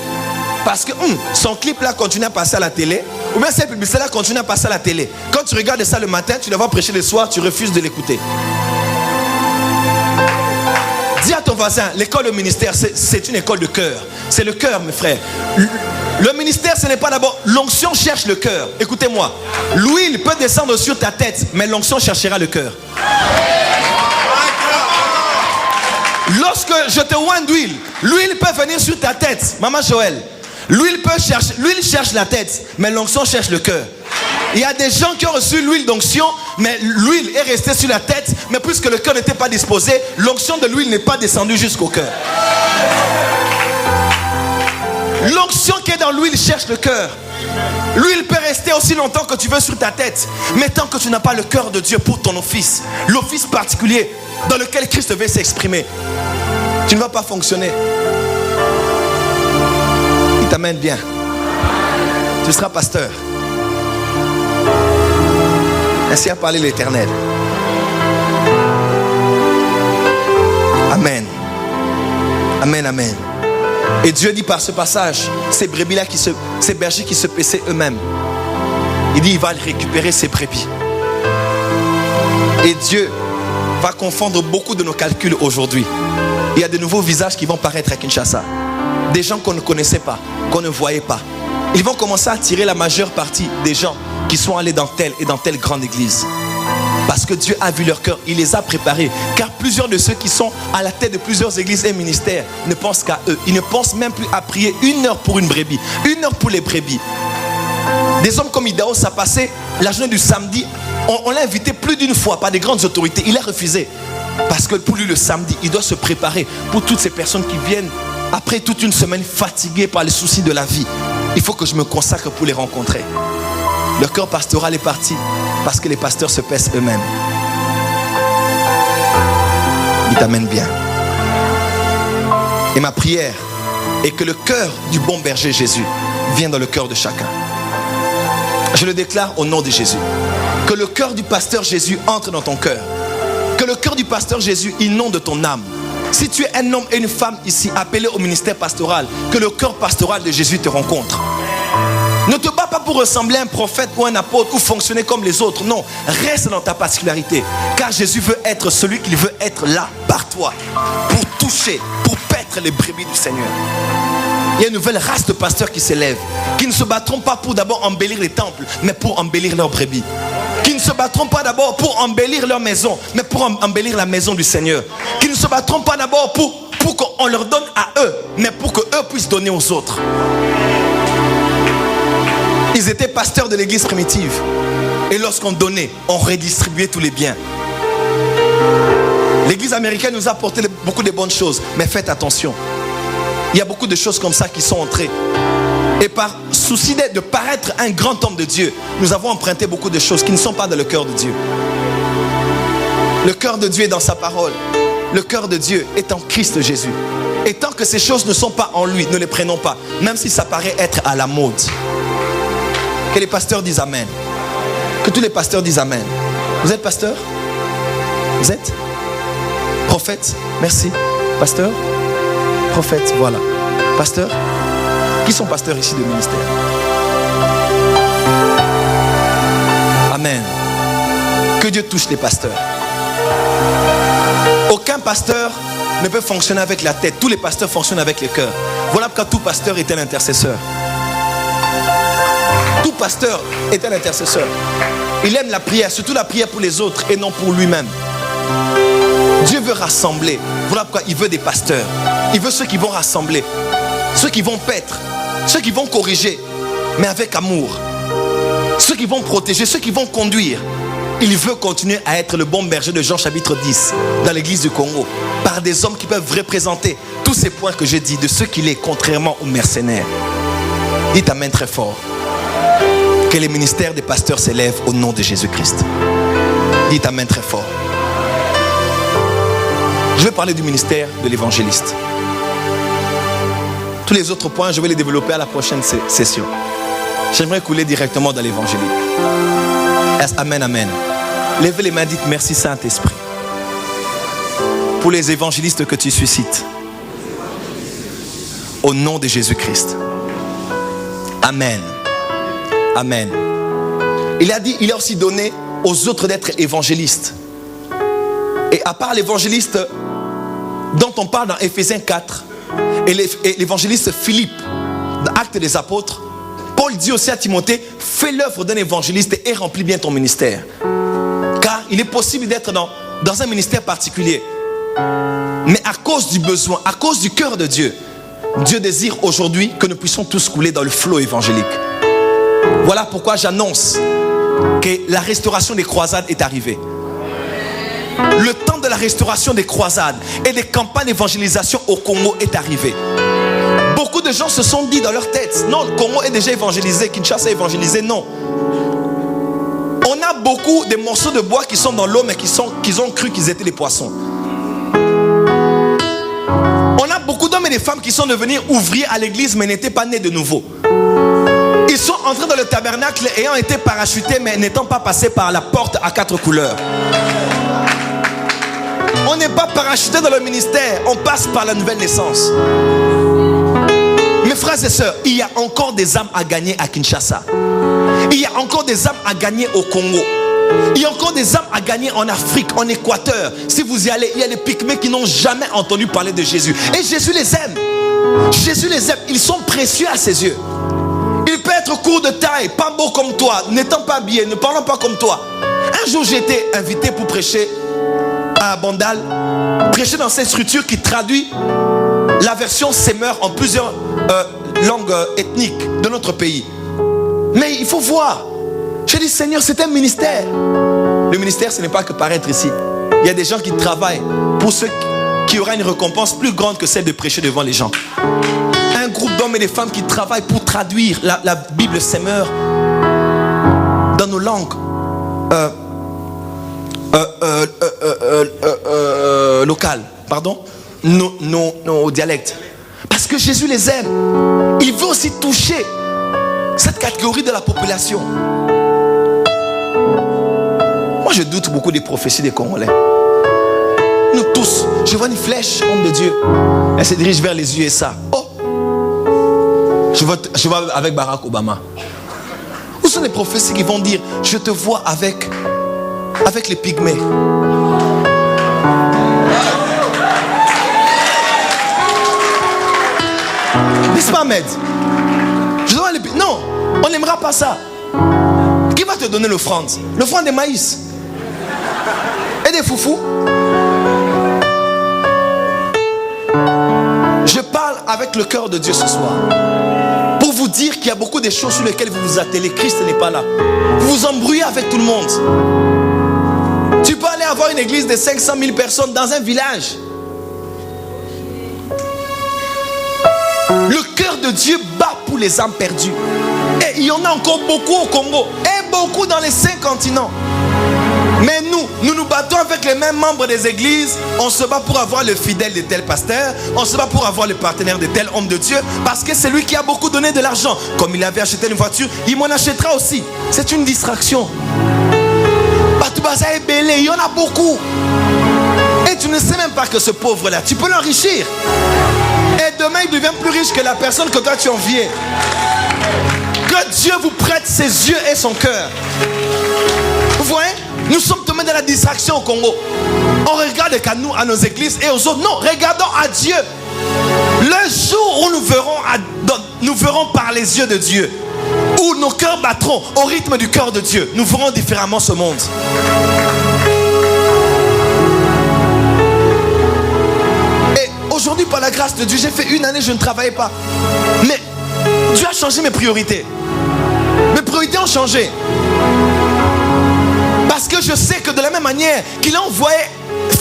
Parce que son clip là continue à passer à la télé. Ou bien cette publicité là continue à passer à la télé. Quand tu regardes ça le matin, tu la vois prêcher le soir, tu refuses de l'écouter. Dis à ton voisin, l'école au ministère, c'est une école de cœur. C'est le cœur, mes frères. Le ministère, ce n'est pas d'abord... L'onction cherche le cœur. Écoutez-moi. L'huile peut descendre sur ta tête, mais l'onction cherchera le cœur. Lorsque je te oins d'huile, l'huile peut venir sur ta tête. Maman Joël, l'huile cherche la tête, mais l'onction cherche le cœur. Il y a des gens qui ont reçu l'huile d'onction, mais l'huile est restée sur la tête, mais puisque le cœur n'était pas disposé, l'onction de l'huile n'est pas descendue jusqu'au cœur. L'onction qui est dans l'huile cherche le cœur. L'huile peut rester aussi longtemps que tu veux sur ta tête, mais tant que tu n'as pas le cœur de Dieu pour ton office, l'office particulier dans lequel Christ veut s'exprimer, tu ne vas pas fonctionner. Il t'amène bien. Tu seras pasteur. Ainsi a parlé l'Éternel. Amen. Amen, amen. Et Dieu dit par ce passage, ces brebis-là, ces bergers qui se paissaient eux-mêmes, il dit il va récupérer ces brebis. Et Dieu va confondre beaucoup de nos calculs aujourd'hui. Il y a de nouveaux visages qui vont paraître à Kinshasa. Des gens qu'on ne connaissait pas, qu'on ne voyait pas. Ils vont commencer à attirer la majeure partie des gens qui sont allés dans telle et dans telle grande église. Parce que Dieu a vu leur cœur, il les a préparés. Car plusieurs de ceux qui sont à la tête de plusieurs églises et ministères ne pensent qu'à eux. Ils ne pensent même plus à prier 1 heure pour une brebis, 1 heure pour les brebis. Des hommes comme Idao, ça passait la journée du samedi. On l'a invité plus d'une fois par des grandes autorités. Il a refusé. Parce que pour lui, le samedi, il doit se préparer pour toutes ces personnes qui viennent après toute une semaine fatiguées par les soucis de la vie. Il faut que je me consacre pour les rencontrer. Le cœur pastoral est parti parce que les pasteurs se paissent eux-mêmes. Il t'amène bien. Et ma prière est que le cœur du bon berger Jésus vienne dans le cœur de chacun. Je le déclare au nom de Jésus. Que le cœur du pasteur Jésus entre dans ton cœur. Que le cœur du pasteur Jésus inonde ton âme. Si tu es un homme et une femme ici appelés au ministère pastoral, que le cœur pastoral de Jésus te rencontre. Ne te bats pas pour ressembler à un prophète ou un apôtre ou fonctionner comme les autres. Non, reste dans ta particularité. Car Jésus veut être celui qu'il veut être là, par toi. Pour toucher, pour paître les brebis du Seigneur. Il y a une nouvelle race de pasteurs qui s'élève. Qui ne se battront pas pour d'abord embellir les temples, mais pour embellir leurs brebis. Qui ne se battront pas d'abord pour embellir leur maison, mais pour embellir la maison du Seigneur. Qui ne se battront pas d'abord pour qu'on leur donne à eux, mais pour qu'eux puissent donner aux autres. Ils étaient pasteurs de l'église primitive. Et lorsqu'on donnait, on redistribuait tous les biens. L'église américaine nous a apporté beaucoup de bonnes choses. Mais faites attention. Il y a beaucoup de choses comme ça qui sont entrées. Et par souci de paraître un grand homme de Dieu, nous avons emprunté beaucoup de choses qui ne sont pas dans le cœur de Dieu. Le cœur de Dieu est dans sa parole. Le cœur de Dieu est en Christ Jésus. Et tant que ces choses ne sont pas en lui, ne les prenons pas. Même si ça paraît être à la mode. Que les pasteurs disent Amen. Que tous les pasteurs disent Amen. Vous êtes pasteur? Vous êtes prophète? Merci. Pasteur? Prophète, voilà. Pasteur? Qui sont pasteurs ici de ministère? Amen. Que Dieu touche les pasteurs. Aucun pasteur ne peut fonctionner avec la tête. Tous les pasteurs fonctionnent avec le cœur. Voilà pourquoi tout pasteur est un intercesseur. Tout pasteur est un intercesseur. Il aime la prière, surtout la prière pour les autres et non pour lui-même. Dieu veut rassembler. Voilà pourquoi il veut des pasteurs. Il veut ceux qui vont rassembler, ceux qui vont paître, ceux qui vont corriger, mais avec amour. Ceux qui vont protéger, ceux qui vont conduire. Il veut continuer à être le bon berger de Jean chapitre 10 dans l'église du Congo, par des hommes qui peuvent représenter tous ces points que j'ai dit de ce qu'il est, contrairement aux mercenaires. Il t'amène très fort. Que les ministères des pasteurs s'élèvent au nom de Jésus-Christ. Dis Amen très fort. Je vais parler du ministère de l'évangéliste. Tous les autres points, je vais les développer à la prochaine session. J'aimerais couler directement dans l'évangélique. Amen, amen. Levez les mains, dites merci Saint-Esprit. Pour les évangélistes que tu suscites. Au nom de Jésus-Christ. Amen. Amen. Il a aussi donné aux autres d'être évangélistes. Et à part l'évangéliste dont on parle dans Éphésiens 4 et l'évangéliste Philippe dans Actes des Apôtres, Paul dit aussi à Timothée, fais l'œuvre d'un évangéliste et remplis bien ton ministère. Car il est possible d'être dans un ministère particulier. Mais à cause du besoin, à cause du cœur de Dieu, Dieu désire aujourd'hui que nous puissions tous couler dans le flot évangélique. Voilà pourquoi j'annonce que la restauration des croisades est arrivée. Le temps de la restauration des croisades et des campagnes d'évangélisation au Congo est arrivé. Beaucoup de gens se sont dit dans leur tête, non, le Congo est déjà évangélisé, Kinshasa est évangélisé. Non. On a beaucoup de morceaux de bois qui sont dans l'eau, mais qu'ils ont cru qu'ils étaient des poissons. On a beaucoup d'hommes et de femmes qui sont devenus ouvriers à l'église, mais n'étaient pas nés de nouveau. Ils sont entrés dans le tabernacle ayant été parachutés, mais n'étant pas passés par la porte à 4 couleurs. On n'est pas parachuté dans le ministère, on passe par la nouvelle naissance. Mes frères et sœurs, il y a encore des âmes à gagner à Kinshasa. Il y a encore des âmes à gagner au Congo. Il y a encore des âmes à gagner en Afrique, en Équateur. Si vous y allez, il y a des pygmées qui n'ont jamais entendu parler de Jésus. Et Jésus les aime. Jésus les aime. Ils sont précieux à ses yeux. Il peut être court de taille, pas beau comme toi, n'étant pas habillé, ne parlant pas comme toi. Un jour, j'ai été invité pour prêcher à Bandal, prêcher dans cette structure qui traduit la version Semeur en plusieurs langues ethniques de notre pays. Mais il faut voir. J'ai dit, Seigneur, c'est un ministère. Le ministère, ce n'est pas que paraître ici. Il y a des gens qui travaillent pour ceux qui aura une récompense plus grande que celle de prêcher devant les gens. Un groupe d'hommes et de femmes qui travaillent pour traduire la Bible Semeur dans nos langues locales, pardon, nos dialectes. Parce que Jésus les aime. Il veut aussi toucher cette catégorie de la population. Moi, je doute beaucoup des prophéties des Congolais. Nous tous, je vois une flèche, homme de Dieu. Elle se dirige vers les USA. Oh, je vois avec Barack Obama. Où sont les prophéties qui vont dire, je te vois avec les pygmées? N'est-ce pas, Ahmed? Non, on n'aimera pas ça. Qui va te donner l'offrande? L'offrande des maïs et des foufous. Je parle avec le cœur de Dieu ce soir pour vous dire qu'il y a beaucoup de choses sur lesquelles vous vous attelez. Christ n'est pas là. Vous vous embrouillez avec tout le monde. Tu peux aller avoir une église de 500 000 personnes dans un village. Le cœur de Dieu bat pour les âmes perdues. Et il y en a encore beaucoup au Congo et beaucoup dans les 5 continents. Mais nous battons avec les mêmes membres des églises. On se bat pour avoir le fidèle de tel pasteur. On se bat pour avoir le partenaire de tel homme de Dieu. Parce que c'est lui qui a beaucoup donné de l'argent. Comme il avait acheté une voiture, il m'en achètera aussi. C'est une distraction. Batoubaza est belé, il y en a beaucoup. Et tu ne sais même pas que ce pauvre-là, tu peux l'enrichir. Et demain, il devient plus riche que la personne que toi tu enviais. Que Dieu vous prête ses yeux et son cœur. Vous voyez, nous sommes tombés dans la distraction au Congo. On regarde qu'à nous, à nos églises et aux autres. Non, regardons à Dieu. Le jour où nous verrons par les yeux de Dieu, où nos cœurs battront au rythme du cœur de Dieu, nous verrons différemment ce monde. Et aujourd'hui, par la grâce de Dieu, j'ai fait 1 année, je ne travaillais pas. Mais Dieu a changé mes priorités. Mes priorités ont changé. Parce que je sais que de la même manière qu'il a envoyé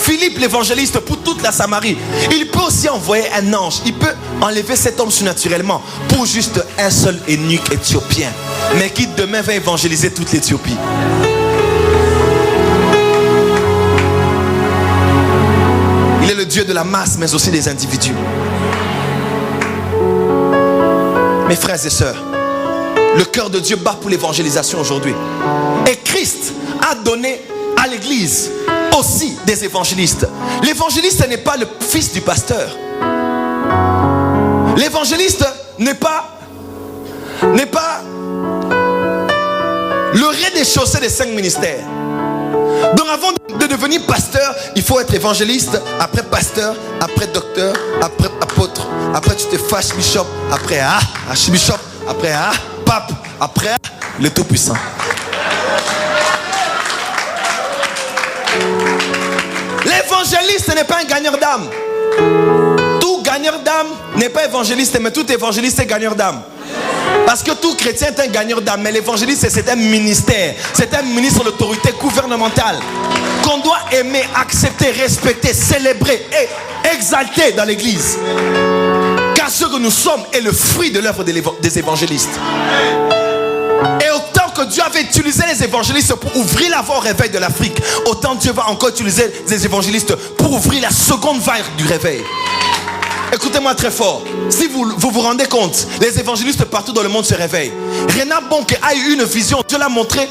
Philippe l'évangéliste pour toute la Samarie, il peut aussi envoyer un ange. Il peut enlever cet homme surnaturellement pour juste un seul eunuque éthiopien, mais qui demain va évangéliser toute l'Éthiopie. Il est le Dieu de la masse, mais aussi des individus. Mes frères et sœurs, le cœur de Dieu bat pour l'évangélisation aujourd'hui. Et Christ a donné à l'église aussi des évangélistes. L'évangéliste n'est pas le fils du pasteur. L'évangéliste n'est pas le rez-de-chaussée des 5 ministères. Donc avant de devenir pasteur, il faut être évangéliste, après pasteur, après docteur, après apôtre, après tu te fâches bishop, après archibishop, après pape, après le Tout-Puissant. L'évangéliste n'est pas un gagneur d'âme. Tout gagneur d'âme n'est pas évangéliste, mais tout évangéliste est gagneur d'âme. Parce que tout chrétien est un gagneur d'âme, mais l'évangéliste c'est un ministère, c'est un ministre d'autorité gouvernementale qu'on doit aimer, accepter, respecter, célébrer et exalter dans l'église. Car ce que nous sommes est le fruit de l'œuvre des évangélistes. Et autant que Dieu avait utilisé les évangélistes pour ouvrir la voie au réveil de l'Afrique, autant Dieu va encore utiliser les évangélistes pour ouvrir la seconde vague du réveil. Écoutez-moi très fort. Si vous rendez compte, les évangélistes partout dans le monde se réveillent. Reinhard Bonnke a eu une vision. Dieu l'a montré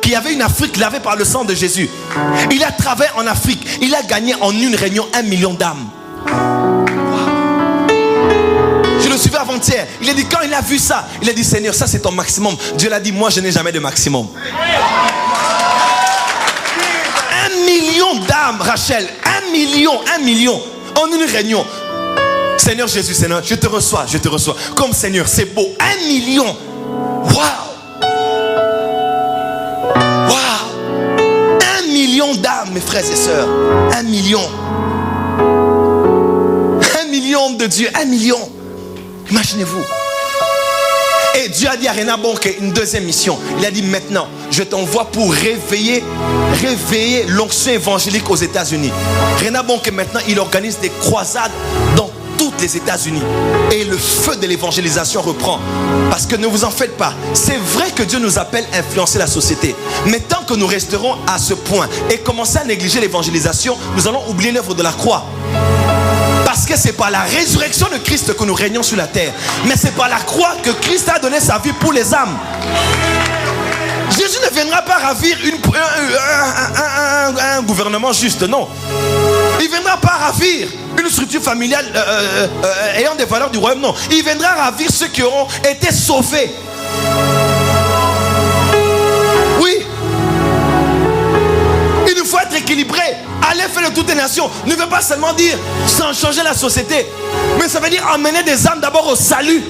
qu'il y avait une Afrique lavée par le sang de Jésus. Il a travaillé en Afrique. Il a gagné en une réunion 1 million d'âmes. Je le suivais avant-hier. Il a dit, quand il a vu ça, il a dit, Seigneur, ça c'est ton maximum. Dieu l'a dit, moi je n'ai jamais de maximum. 1 million d'âmes, Rachel. 1 million en une réunion. Seigneur Jésus, Seigneur, je te reçois. Comme Seigneur, c'est beau. 1 million. Waouh. 1 million d'âmes, mes frères et sœurs. 1 million. 1 million de Dieu. 1 million. Imaginez-vous. Et Dieu a dit à Reinhard Bonnke une deuxième mission. Il a dit, maintenant, je t'envoie pour réveiller l'onction évangélique aux États-Unis. Reinhard Bonnke, maintenant, il organise des croisades dans toutes les États-Unis. Et le feu de l'évangélisation reprend. Parce que ne vous en faites pas. C'est vrai que Dieu nous appelle à influencer la société. Mais tant que nous resterons à ce point et commencer à négliger l'évangélisation, nous allons oublier l'œuvre de la croix. Parce que c'est par la résurrection de Christ que nous régnons sur la terre. Mais c'est par la croix que Christ a donné sa vie pour les âmes. Jésus ne viendra pas ravir un gouvernement juste, non. Il ne viendra pas ravir une structure familiale ayant des valeurs du royaume, non. Il viendra ravir ceux qui auront été sauvés. Oui. Il nous faut être équilibré. Aller faire de toutes les nations ne veut pas seulement dire sans changer la société, mais ça veut dire amener des âmes d'abord au salut,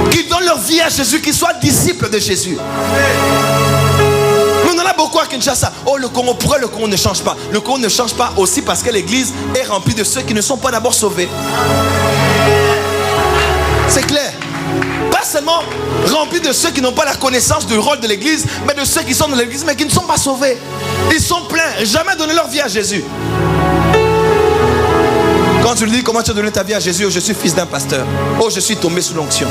qu'ils donnent leur vie à Jésus, qu'ils soient disciples de Jésus. Mais on en a beaucoup à Kinshasa. Oh, le Congo, pourquoi le Congo ne change pas? Le Congo ne change pas aussi parce que l'église est remplie de ceux qui ne sont pas d'abord sauvés. C'est clair. Pas seulement remplis de ceux qui n'ont pas la connaissance du rôle de l'église, mais de ceux qui sont dans l'église mais qui ne sont pas sauvés. Ils sont pleins, jamais donné leur vie à Jésus. Quand tu lui dis comment tu as donné ta vie à Jésus, oh, je suis fils d'un pasteur, oh, je suis tombé sous l'onction.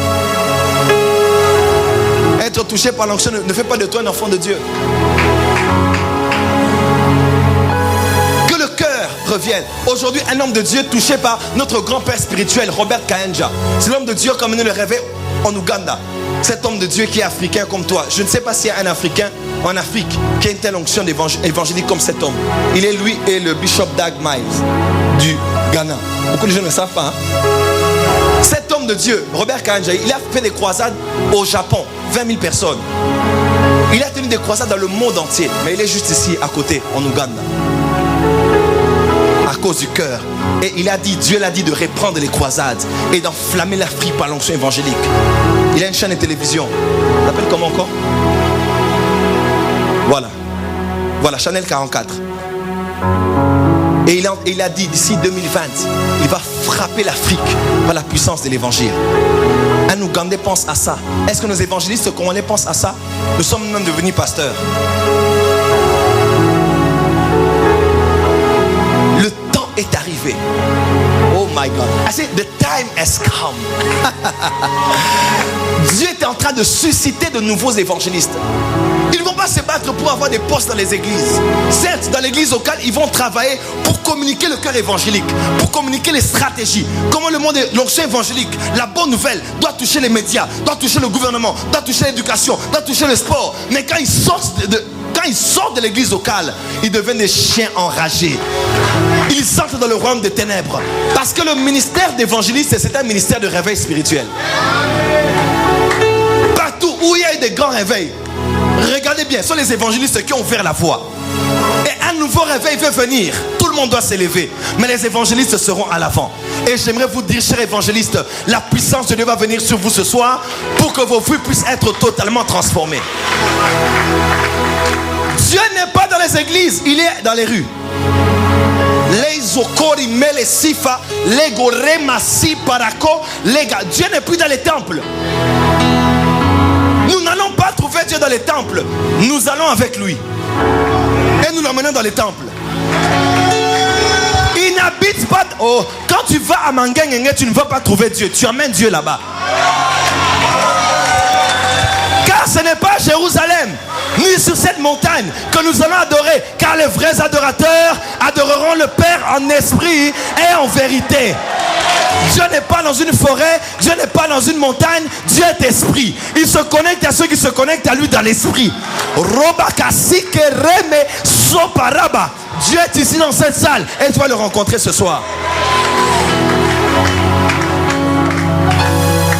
Être touché par l'onction ne fait pas de toi un enfant de Dieu. Que le cœur revienne. Aujourd'hui, un homme de Dieu touché par notre grand-père spirituel, Robert Kayenja. C'est l'homme de Dieu qui a mené le réveil en Ouganda. Cet homme de Dieu qui est africain comme toi. Je ne sais pas s'il y a un Africain en Afrique qui a une telle onction évangélique comme cet homme. Il est lui et le bishop Dag Miles du Ghana. Beaucoup de gens ne le savent pas. Hein? Cet homme de Dieu, Robert Kayenja, il a fait des croisades au Japon. 20 000 personnes. Il a tenu des croisades dans le monde entier. Mais il est juste ici à côté, en Ouganda. À cause du cœur. Et il a dit, Dieu l'a dit de reprendre les croisades et d'enflammer l'Afrique par l'onction évangélique. Il a une chaîne de télévision. Ça s'appelle comment encore? Voilà, Channel 44. Et il a dit d'ici 2020, il va frapper l'Afrique par la puissance de l'évangile. Un Ougandais pense à ça. Est-ce que nos évangélistes congolais pensent à ça? Nous sommes même devenus pasteurs. Le temps est arrivé. Oh my God. I say the time has come. Dieu est en train de susciter de nouveaux évangélistes. Ils ne vont pas se battre pour avoir des postes dans les églises. Certes, dans l'église locale, ils vont travailler pour communiquer le cœur évangélique, pour communiquer les stratégies. Comment le monde est l'onction évangélique, la bonne nouvelle doit toucher les médias, doit toucher le gouvernement, doit toucher l'éducation, doit toucher le sport. Mais quand ils sortent de l'église locale, ils deviennent des chiens enragés. Ils entrent dans le royaume des ténèbres. Parce que le ministère d'évangéliste, c'est un ministère de réveil spirituel. Partout où il y a eu des grands réveils, regardez bien, ce sont les évangélistes qui ont ouvert la voie. Et un nouveau réveil veut venir. Tout le monde doit s'élever. Mais les évangélistes seront à l'avant. Et j'aimerais vous dire, chers évangélistes, la puissance de Dieu va venir sur vous ce soir pour que vos vies puissent être totalement transformées. Dieu n'est pas dans les églises, il est dans les rues. Dieu n'est plus dans les temples. Nous n'allons pas trouver Dieu dans les temples. Nous allons avec lui. Et nous l'emmenons dans les temples. Il n'a n'habite pas... Oh, quand tu vas à Manguengenge, tu ne vas pas trouver Dieu. Tu amènes Dieu là-bas. Car ce n'est pas Jérusalem, ni sur cette montagne que nous allons adorer. Car les vrais adorateurs adoreront le Père en esprit et en vérité. Dieu n'est pas dans une forêt, Dieu n'est pas dans une montagne, Dieu est esprit. Il se connecte à ceux qui se connectent à lui dans l'esprit. Dieu est ici dans cette salle et tu vas le rencontrer ce soir.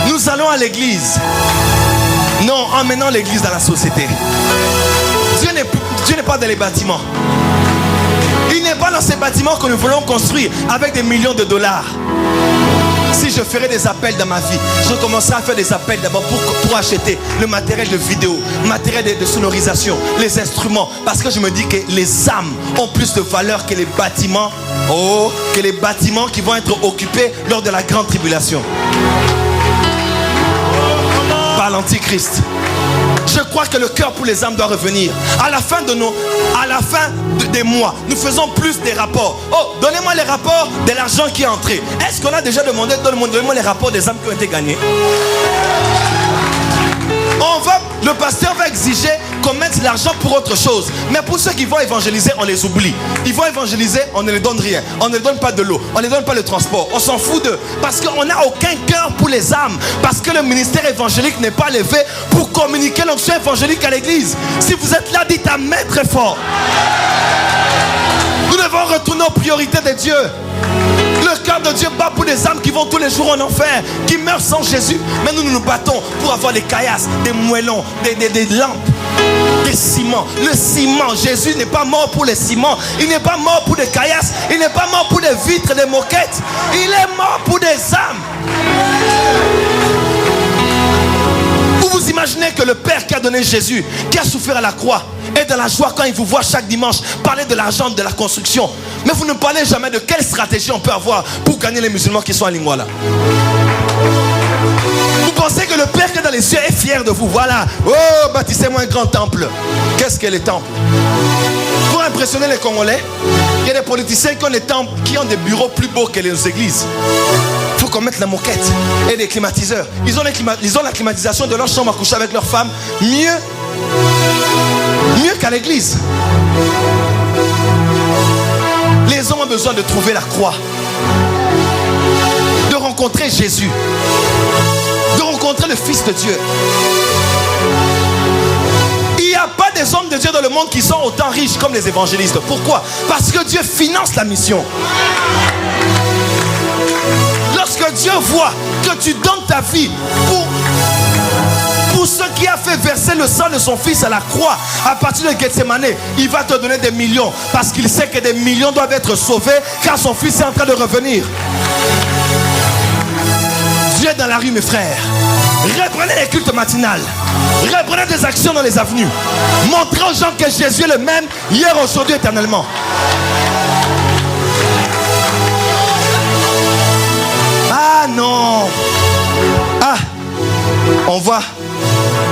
Nous allons à l'église. Non, emmenons l'église dans la société. Dieu n'est pas dans les bâtiments. Il n'est pas dans ces bâtiments que nous voulons construire avec des millions de dollars. Si je ferais des appels dans ma vie, je commencerai à faire des appels d'abord pour acheter le matériel de vidéo, le matériel de sonorisation, les instruments. Parce que je me dis que les âmes ont plus de valeur que les bâtiments. Oh, que les bâtiments qui vont être occupés lors de la grande tribulation. Par l'Antichrist. Je crois que le cœur pour les âmes doit revenir. À la fin des mois, nous faisons plus des rapports. Oh, donnez-moi les rapports de l'argent qui est entré. Est-ce qu'on a déjà demandé, donnez-moi les rapports des âmes qui ont été gagnées? Le pasteur va exiger qu'on mette l'argent pour autre chose. Mais pour ceux qui vont évangéliser, on les oublie. Ils vont évangéliser, on ne les donne rien. On ne les donne pas de l'eau, on ne les donne pas le transport. On s'en fout d'eux. Parce qu'on n'a aucun cœur pour les âmes. Parce que le ministère évangélique n'est pas levé pour communiquer l'onction évangélique à l'église. Si vous êtes là, dites amen très fort. Nous devons retourner aux priorités de Dieu. Le cœur de Dieu bat pour des âmes qui vont tous les jours en enfer, qui meurent sans Jésus. Mais nous nous battons pour avoir des caillasses, des moellons, des lampes, des ciments. Le ciment, Jésus n'est pas mort pour les ciments. Il n'est pas mort pour des caillasses. Il n'est pas mort pour des vitres, des moquettes. Il est mort pour des âmes. Vous imaginez que le Père qui a donné Jésus, qui a souffert à la croix, est dans la joie quand il vous voit chaque dimanche parler de l'argent, de la construction. Mais vous ne parlez jamais de quelle stratégie on peut avoir pour gagner les musulmans qui sont à Lingwala. Vous pensez que le Père qui est dans les cieux est fier de vous. Voilà, oh, bâtissez-moi un grand temple. Qu'est-ce que les temples? Pour impressionner les Congolais, il y a des politiciens qui ont des temples, qui ont des bureaux plus beaux que les églises. Il faut qu'on mette la moquette et des climatiseurs. Ils ont la climatisation de leur chambre à coucher avec leurs femmes mieux qu'à l'église. Les hommes ont besoin de trouver la croix, de rencontrer Jésus, de rencontrer le Fils de Dieu. Il n'y a pas des hommes de Dieu dans le monde qui sont autant riches comme les évangélistes. Pourquoi? Parce que Dieu finance la mission. Lorsque Dieu voit que tu donnes ta vie pour ce qui a fait verser le sang de son fils à la croix, à partir de Gethsemane, il va te donner des millions. Parce qu'il sait que des millions doivent être sauvés, car son fils est en train de revenir. Dieu est dans la rue, mes frères. Reprenez les cultes matinales. Reprenez des actions dans les avenues. Montrez aux gens que Jésus est le même, hier, aujourd'hui, éternellement. Ah non. Ah, on voit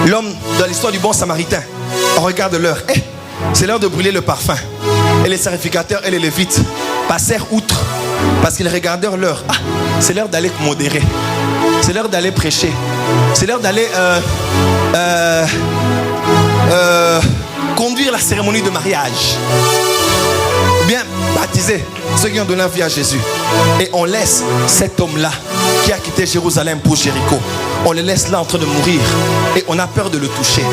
l'homme dans l'histoire du bon samaritain. On regarde l'heure. C'est l'heure de brûler le parfum. Et les sacrificateurs et les lévites passèrent outre parce qu'ils regardèrent l'heure. Ah, c'est l'heure d'aller modérer. C'est l'heure d'aller prêcher. C'est l'heure d'aller conduire la cérémonie de mariage. Bien baptiser ceux qui ont donné la vie à Jésus. Et on laisse cet homme-là qui a quitté Jérusalem pour Jéricho. On le laisse là en train de mourir. Et on a peur de le toucher.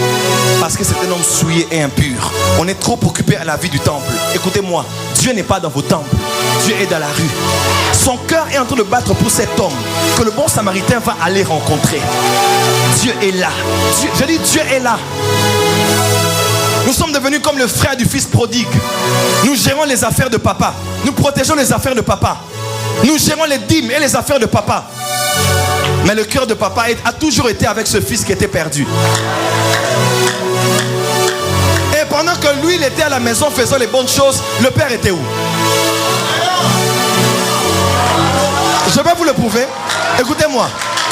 Parce que c'est un homme souillé et impur. On est trop occupé à la vie du temple. Écoutez-moi, Dieu n'est pas dans vos temples. Dieu est dans la rue. Son cœur est en train de battre pour cet homme que le bon samaritain va aller rencontrer. Dieu est là. Je dis Dieu est là. Nous sommes devenus comme le frère du fils prodigue. Nous gérons les affaires de papa. Nous protégeons les affaires de papa. Nous gérons les dîmes et les affaires de papa. Mais le cœur de papa a toujours été avec ce fils qui était perdu. Et pendant que lui, il était à la maison faisant les bonnes choses, le père était où? Je vais vous le prouver. Écoutez-moi.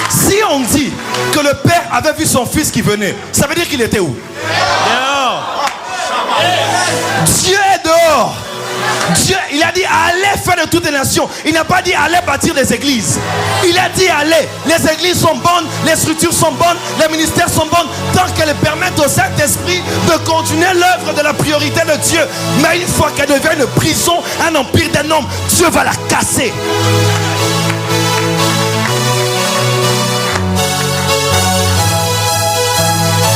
Si on dit que le père avait vu son fils qui venait, ça veut dire qu'il était où? Dehors. Dieu est dehors. Dieu, il a dit allez faire de toutes les nations. Il n'a pas dit allez bâtir des églises. Il a dit allez. Les églises sont bonnes, les structures sont bonnes, les ministères sont bonnes, tant qu'elles permettent au Saint-Esprit de continuer l'œuvre de la priorité de Dieu. Mais une fois qu'elle devient une prison, un empire d'un homme, Dieu va la casser.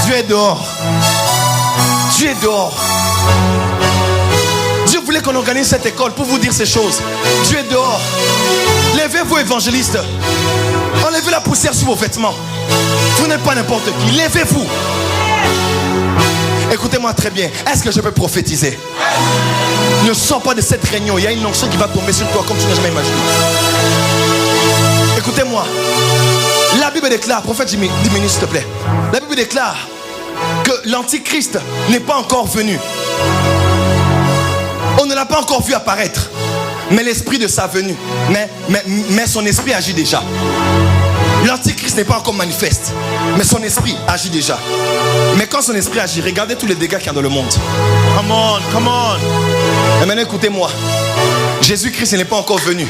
Dieu est dehors. Dieu est dehors. Dieu voulait qu'on organise cette école pour vous dire ces choses. Dieu est dehors. Levez-vous, évangélistes. Enlevez la poussière sur vos vêtements. Vous n'êtes pas n'importe qui. Levez-vous. Écoutez-moi très bien. Est-ce que je peux prophétiser? Ne sors pas de cette réunion. Il y a une onction qui va tomber sur toi comme tu n'as jamais imaginé. Écoutez-moi. La Bible déclare, prophète diminue s'il te plaît. La Bible déclare que l'Antichrist n'est pas encore venu. On ne l'a pas encore vu apparaître. Mais l'esprit de sa venue. Mais son esprit agit déjà. L'Antichrist n'est pas encore manifeste. Mais son esprit agit déjà. Mais quand son esprit agit, regardez tous les dégâts qu'il y a dans le monde. Come on, come on. Et maintenant écoutez-moi. Jésus-Christ n'est pas encore venu.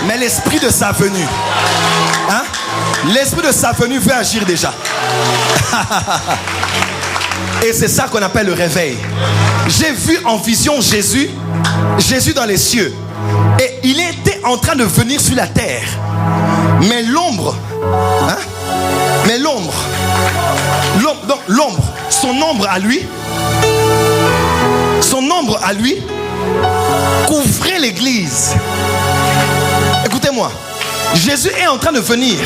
Mais l'esprit de sa venue, hein? L'esprit de sa venue veut agir déjà. Et c'est ça qu'on appelle le réveil. J'ai vu en vision Jésus dans les cieux. Et il était en train de venir sur la terre. Mais l'ombre, hein? Mais l'ombre, donc l'ombre, son ombre à lui couvrait l'église. Écoutez-moi, Jésus est en train de venir,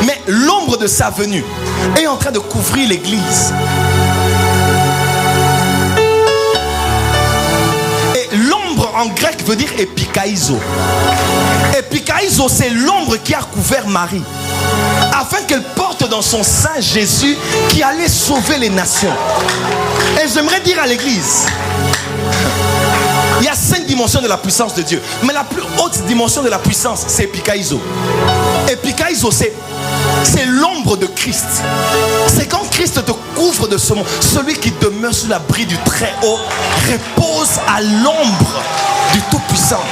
mais l'ombre de sa venue est en train de couvrir l'église. Et l'ombre en grec veut dire epikaizo. Epikaizo, c'est l'ombre qui a couvert Marie, afin qu'elle porte dans son sein Jésus qui allait sauver les nations. Et j'aimerais dire à l'église, il y a 5 dimensions de la puissance de Dieu. Mais la plus haute dimension de la puissance, c'est Epikaizo. Epikaizo, c'est l'ombre de Christ. C'est quand Christ te couvre de ce monde. Celui qui demeure sous l'abri du Très-Haut repose à l'ombre du Tout-Puissant.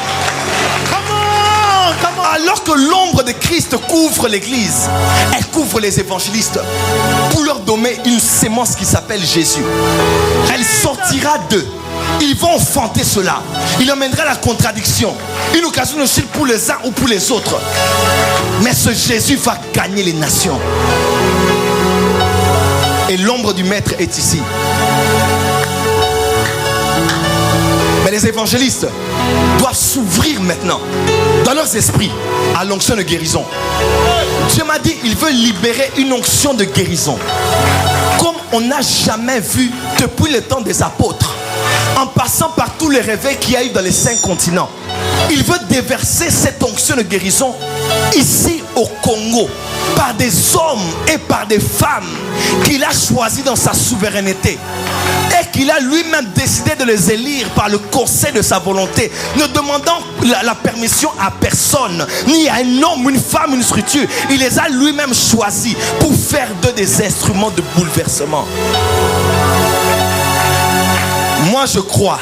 Alors que l'ombre de Christ couvre l'église, elle couvre les évangélistes pour leur donner une sémence qui s'appelle Jésus. Elle sortira d'eux. Ils vont enfanter cela. Il emmènera la contradiction. Une occasion de chute pour les uns ou pour les autres. Mais ce Jésus va gagner les nations. Et l'ombre du maître est ici. Mais les évangélistes doivent s'ouvrir maintenant dans leurs esprits à l'onction de guérison. Dieu m'a dit, il veut libérer une onction de guérison comme on n'a jamais vu depuis le temps des apôtres, en passant par tous les réveils qu'il y a eu dans les 5 continents. Il veut déverser cette onction de guérison ici au Congo par des hommes et par des femmes qu'il a choisis dans sa souveraineté et qu'il a lui-même décidé de les élire par le conseil de sa volonté, ne demandant la permission à personne, ni à un homme, une femme, une structure. Il les a lui-même choisis pour faire d'eux des instruments de bouleversement. Moi je crois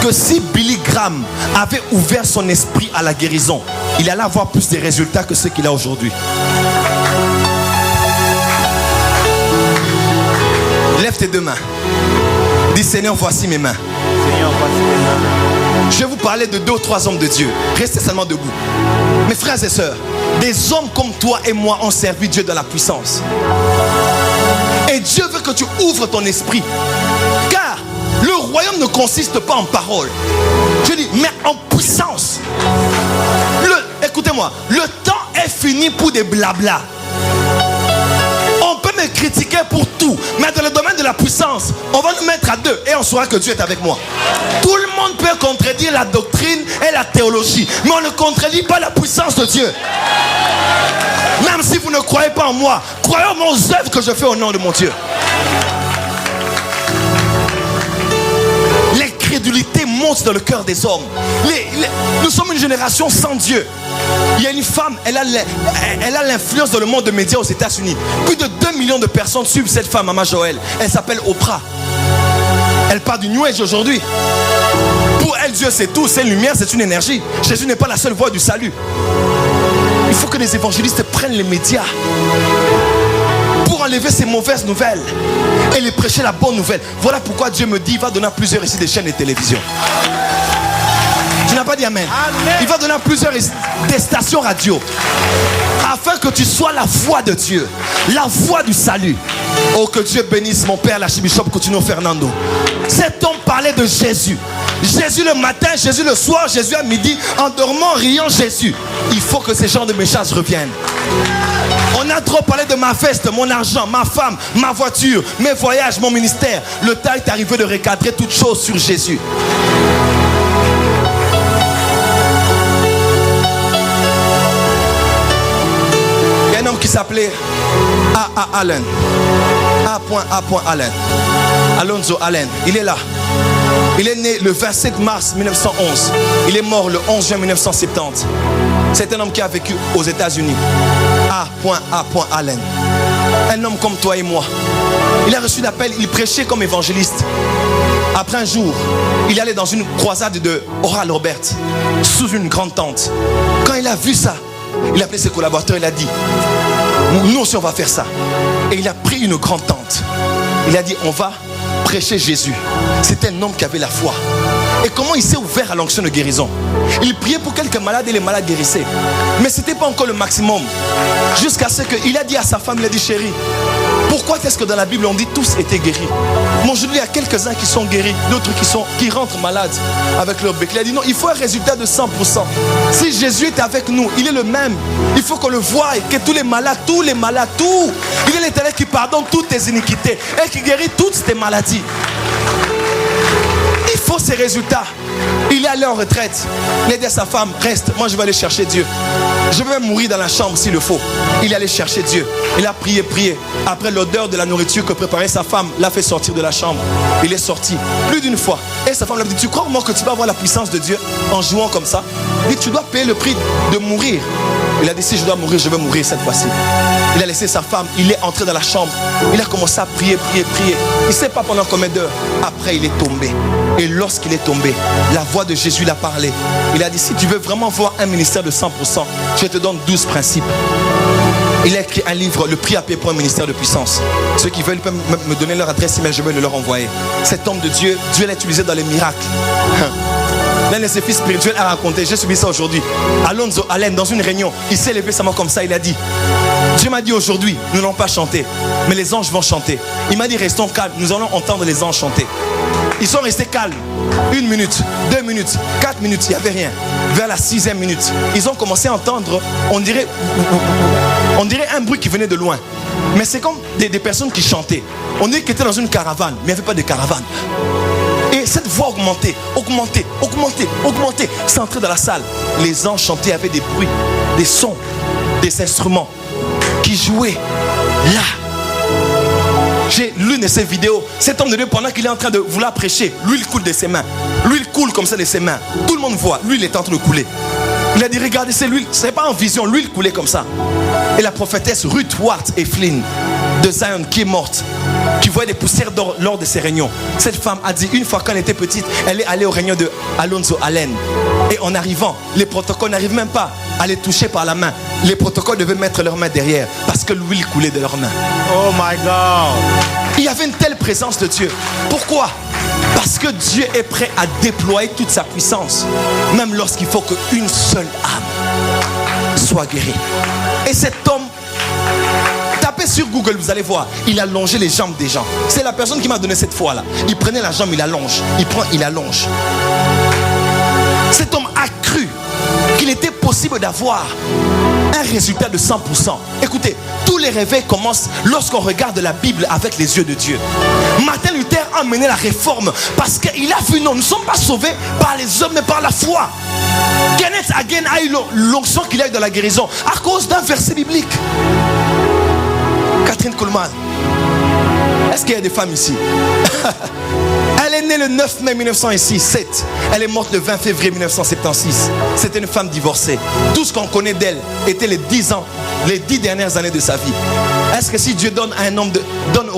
que si Billy Graham avait ouvert son esprit à la guérison, il allait avoir plus de résultats que ceux qu'il a aujourd'hui. Lève tes 2 mains. Dis Seigneur, voici mes mains. Seigneur, voici mes mains. Je vais vous parler de 2 ou 3 hommes de Dieu. Restez seulement debout. Mes frères et sœurs, des hommes comme toi et moi ont servi Dieu dans la puissance. Et Dieu veut que tu ouvres ton esprit. Car le royaume ne consiste pas en paroles. Je dis, mais en puissance. Écoutez-moi, le temps est fini pour des blabla. On peut me critiquer pour tout, mais dans le domaine de la puissance, on va nous mettre à 2 et on saura que Dieu est avec moi. Tout le monde peut contredire la doctrine et la théologie, mais on ne contredit pas la puissance de Dieu. Même si vous ne croyez pas en moi, croyez aux œuvres que je fais au nom de mon Dieu. L'incrédulité monte dans le cœur des hommes. Nous sommes une génération sans Dieu. Il y a une femme, elle a l'influence dans le monde des médias aux États-Unis. Plus de 2 millions de personnes suivent cette femme, Maman Joël. Elle s'appelle Oprah. Elle Elle parle du New Age aujourd'hui. Pour elle, Dieu c'est tout, c'est une lumière, c'est une énergie. Jésus n'est pas la seule voie du salut. Il faut que les évangélistes prennent les médias pour enlever ces mauvaises nouvelles et les prêcher la bonne nouvelle. Voilà pourquoi Dieu me dit, il va donner à plusieurs ici des chaînes de télévision. Tu n'as pas dit amen. Il va donner à plusieurs des stations radio afin que tu sois la voix de Dieu, la voix du salut. Oh, que Dieu bénisse mon père l'archibishop Coutinho Fernando. Cet homme parlait de Jésus. Jésus le matin, Jésus le soir, Jésus à midi, en dormant, riant Jésus. Il faut que ces genres de messages reviennent. On a trop parlé de ma veste, mon argent, ma femme, ma voiture, mes voyages, mon ministère. Le temps est arrivé de recadrer toutes choses sur Jésus. Il y a un homme qui s'appelait A.A. Allen. A.A. Allen. Alonzo Allen. Il est là. Il est né le 27 mars 1911. Il est mort le 11 juin 1970. C'est un homme qui a vécu aux États-Unis. A.A. Allen. Un homme comme toi et moi. Il a reçu l'appel, il prêchait comme évangéliste. Après un jour, il allait dans une croisade de Oral Roberts, sous une grande tente. Quand il a vu ça, il a appelé ses collaborateurs, il a dit, nous aussi on va faire ça. Et il a pris une grande tente. Il a dit, on va prêcher Jésus. C'était un homme qui avait la foi. Et comment il s'est ouvert à l'onction de guérison? Il priait pour quelques malades et les malades guérissaient. Mais ce n'était pas encore le maximum. Jusqu'à ce qu'il a dit à sa femme, il a dit, chérie, pourquoi est-ce que dans la Bible on dit tous étaient guéris? Moi aujourd'hui il y a quelques-uns qui sont guéris, d'autres qui rentrent malades avec leur bec. Il a dit non, il faut un résultat de 100%. Si Jésus est avec nous, il est le même. Il faut qu'on le voie et que tous les malades, il est l'Éternel qui pardonne toutes tes iniquités et qui guérit toutes tes maladies. Il faut ces résultats. Il est allé en retraite. Il a dit à sa femme, reste, moi je vais aller chercher Dieu. Je vais même mourir dans la chambre s'il le faut. Il est allé chercher Dieu. Il a prié. Après l'odeur de la nourriture que préparait sa femme l'a fait sortir de la chambre. Il est sorti plus d'une fois. Et sa femme lui a dit, tu crois vraiment que tu vas avoir la puissance de Dieu en jouant comme ça? Il dit, tu dois payer le prix de mourir. Il a dit, si je dois mourir, je vais mourir cette fois-ci. Il a laissé sa femme, il est entré dans la chambre. Il a commencé à prier. Il ne sait pas pendant combien d'heures. Après, il est tombé. Et lorsqu'il est tombé, la voix de Jésus l'a parlé. Il a dit, si tu veux vraiment voir un ministère de 100%, je te donne 12 principes. Il a écrit un livre, Le prix à payer pour un ministère de puissance. Ceux qui veulent peuvent me donner leur adresse email, je vais le leur envoyer. Cet homme de Dieu, Dieu l'a utilisé dans les miracles. L'un de ses fils spirituels a raconté, j'ai subi ça aujourd'hui. Alonzo Allen, dans une réunion, il s'est levé sa main comme ça, il a dit, Dieu m'a dit aujourd'hui, nous n'allons pas chanter, mais les anges vont chanter. Il m'a dit, restons calmes, nous allons entendre les anges chanter. Ils sont restés calmes. 1 minute, 2 minutes, 4 minutes, il n'y avait rien. Vers la 6e minute, ils ont commencé à entendre, on dirait un bruit qui venait de loin. Mais c'est comme des personnes qui chantaient. On dirait qu'ils étaient dans une caravane, mais il n'y avait pas de caravane. Et cette voix augmentait. C'est entré dans la salle. Les anges chantaient avec des bruits, des sons, des instruments qui jouaient là. J'ai l'une de ces vidéos. Cet homme de Dieu, pendant qu'il est en train de vouloir prêcher, l'huile coule de ses mains. L'huile coule comme ça de ses mains. Tout le monde voit, l'huile est en train de couler. Il a dit, regardez, c'est l'huile. Ce n'est pas en vision, l'huile coulait comme ça. Et la prophétesse Ruth Ward Eflin de Zion, qui est morte, qui voyait des poussières d'or lors de ses réunions. Cette femme a dit, une fois qu'elle était petite, elle est allée aux réunions de Alonzo Allen. Et en arrivant, les protocoles n'arrivent même pas à les toucher par la main. Les protocoles devaient mettre leurs mains derrière parce que l'huile coulait de leurs mains. Oh my God. Il y avait une telle présence de Dieu. Pourquoi? Parce que Dieu est prêt à déployer toute sa puissance, même lorsqu'il faut qu'une seule âme soit guérie. Et cet homme, tapez sur Google, vous allez voir, il a allongé les jambes des gens. C'est la personne qui m'a donné cette foi-là. Il prenait la jambe, il allonge. Il prend, il allonge. Cet homme a cru qu'il était possible d'avoir un résultat de 100%. Écoutez, tous les réveils commencent lorsqu'on regarde la Bible avec les yeux de Dieu. Martin Luther a mené la réforme parce qu'il a vu, non, nous ne sommes pas sauvés par les hommes mais par la foi. Kenneth Hagin a eu l'onction qu'il a eu dans la guérison à cause d'un verset biblique. Catherine Kuhlman, est-ce qu'il y a des femmes ici? Elle est née le 9 mai 1907. Elle est morte le 20 février 1976. C'était une femme divorcée. Tout ce qu'on connaît d'elle était les 10 dernières années de sa vie. Est-ce que si Dieu donne à un homme donne au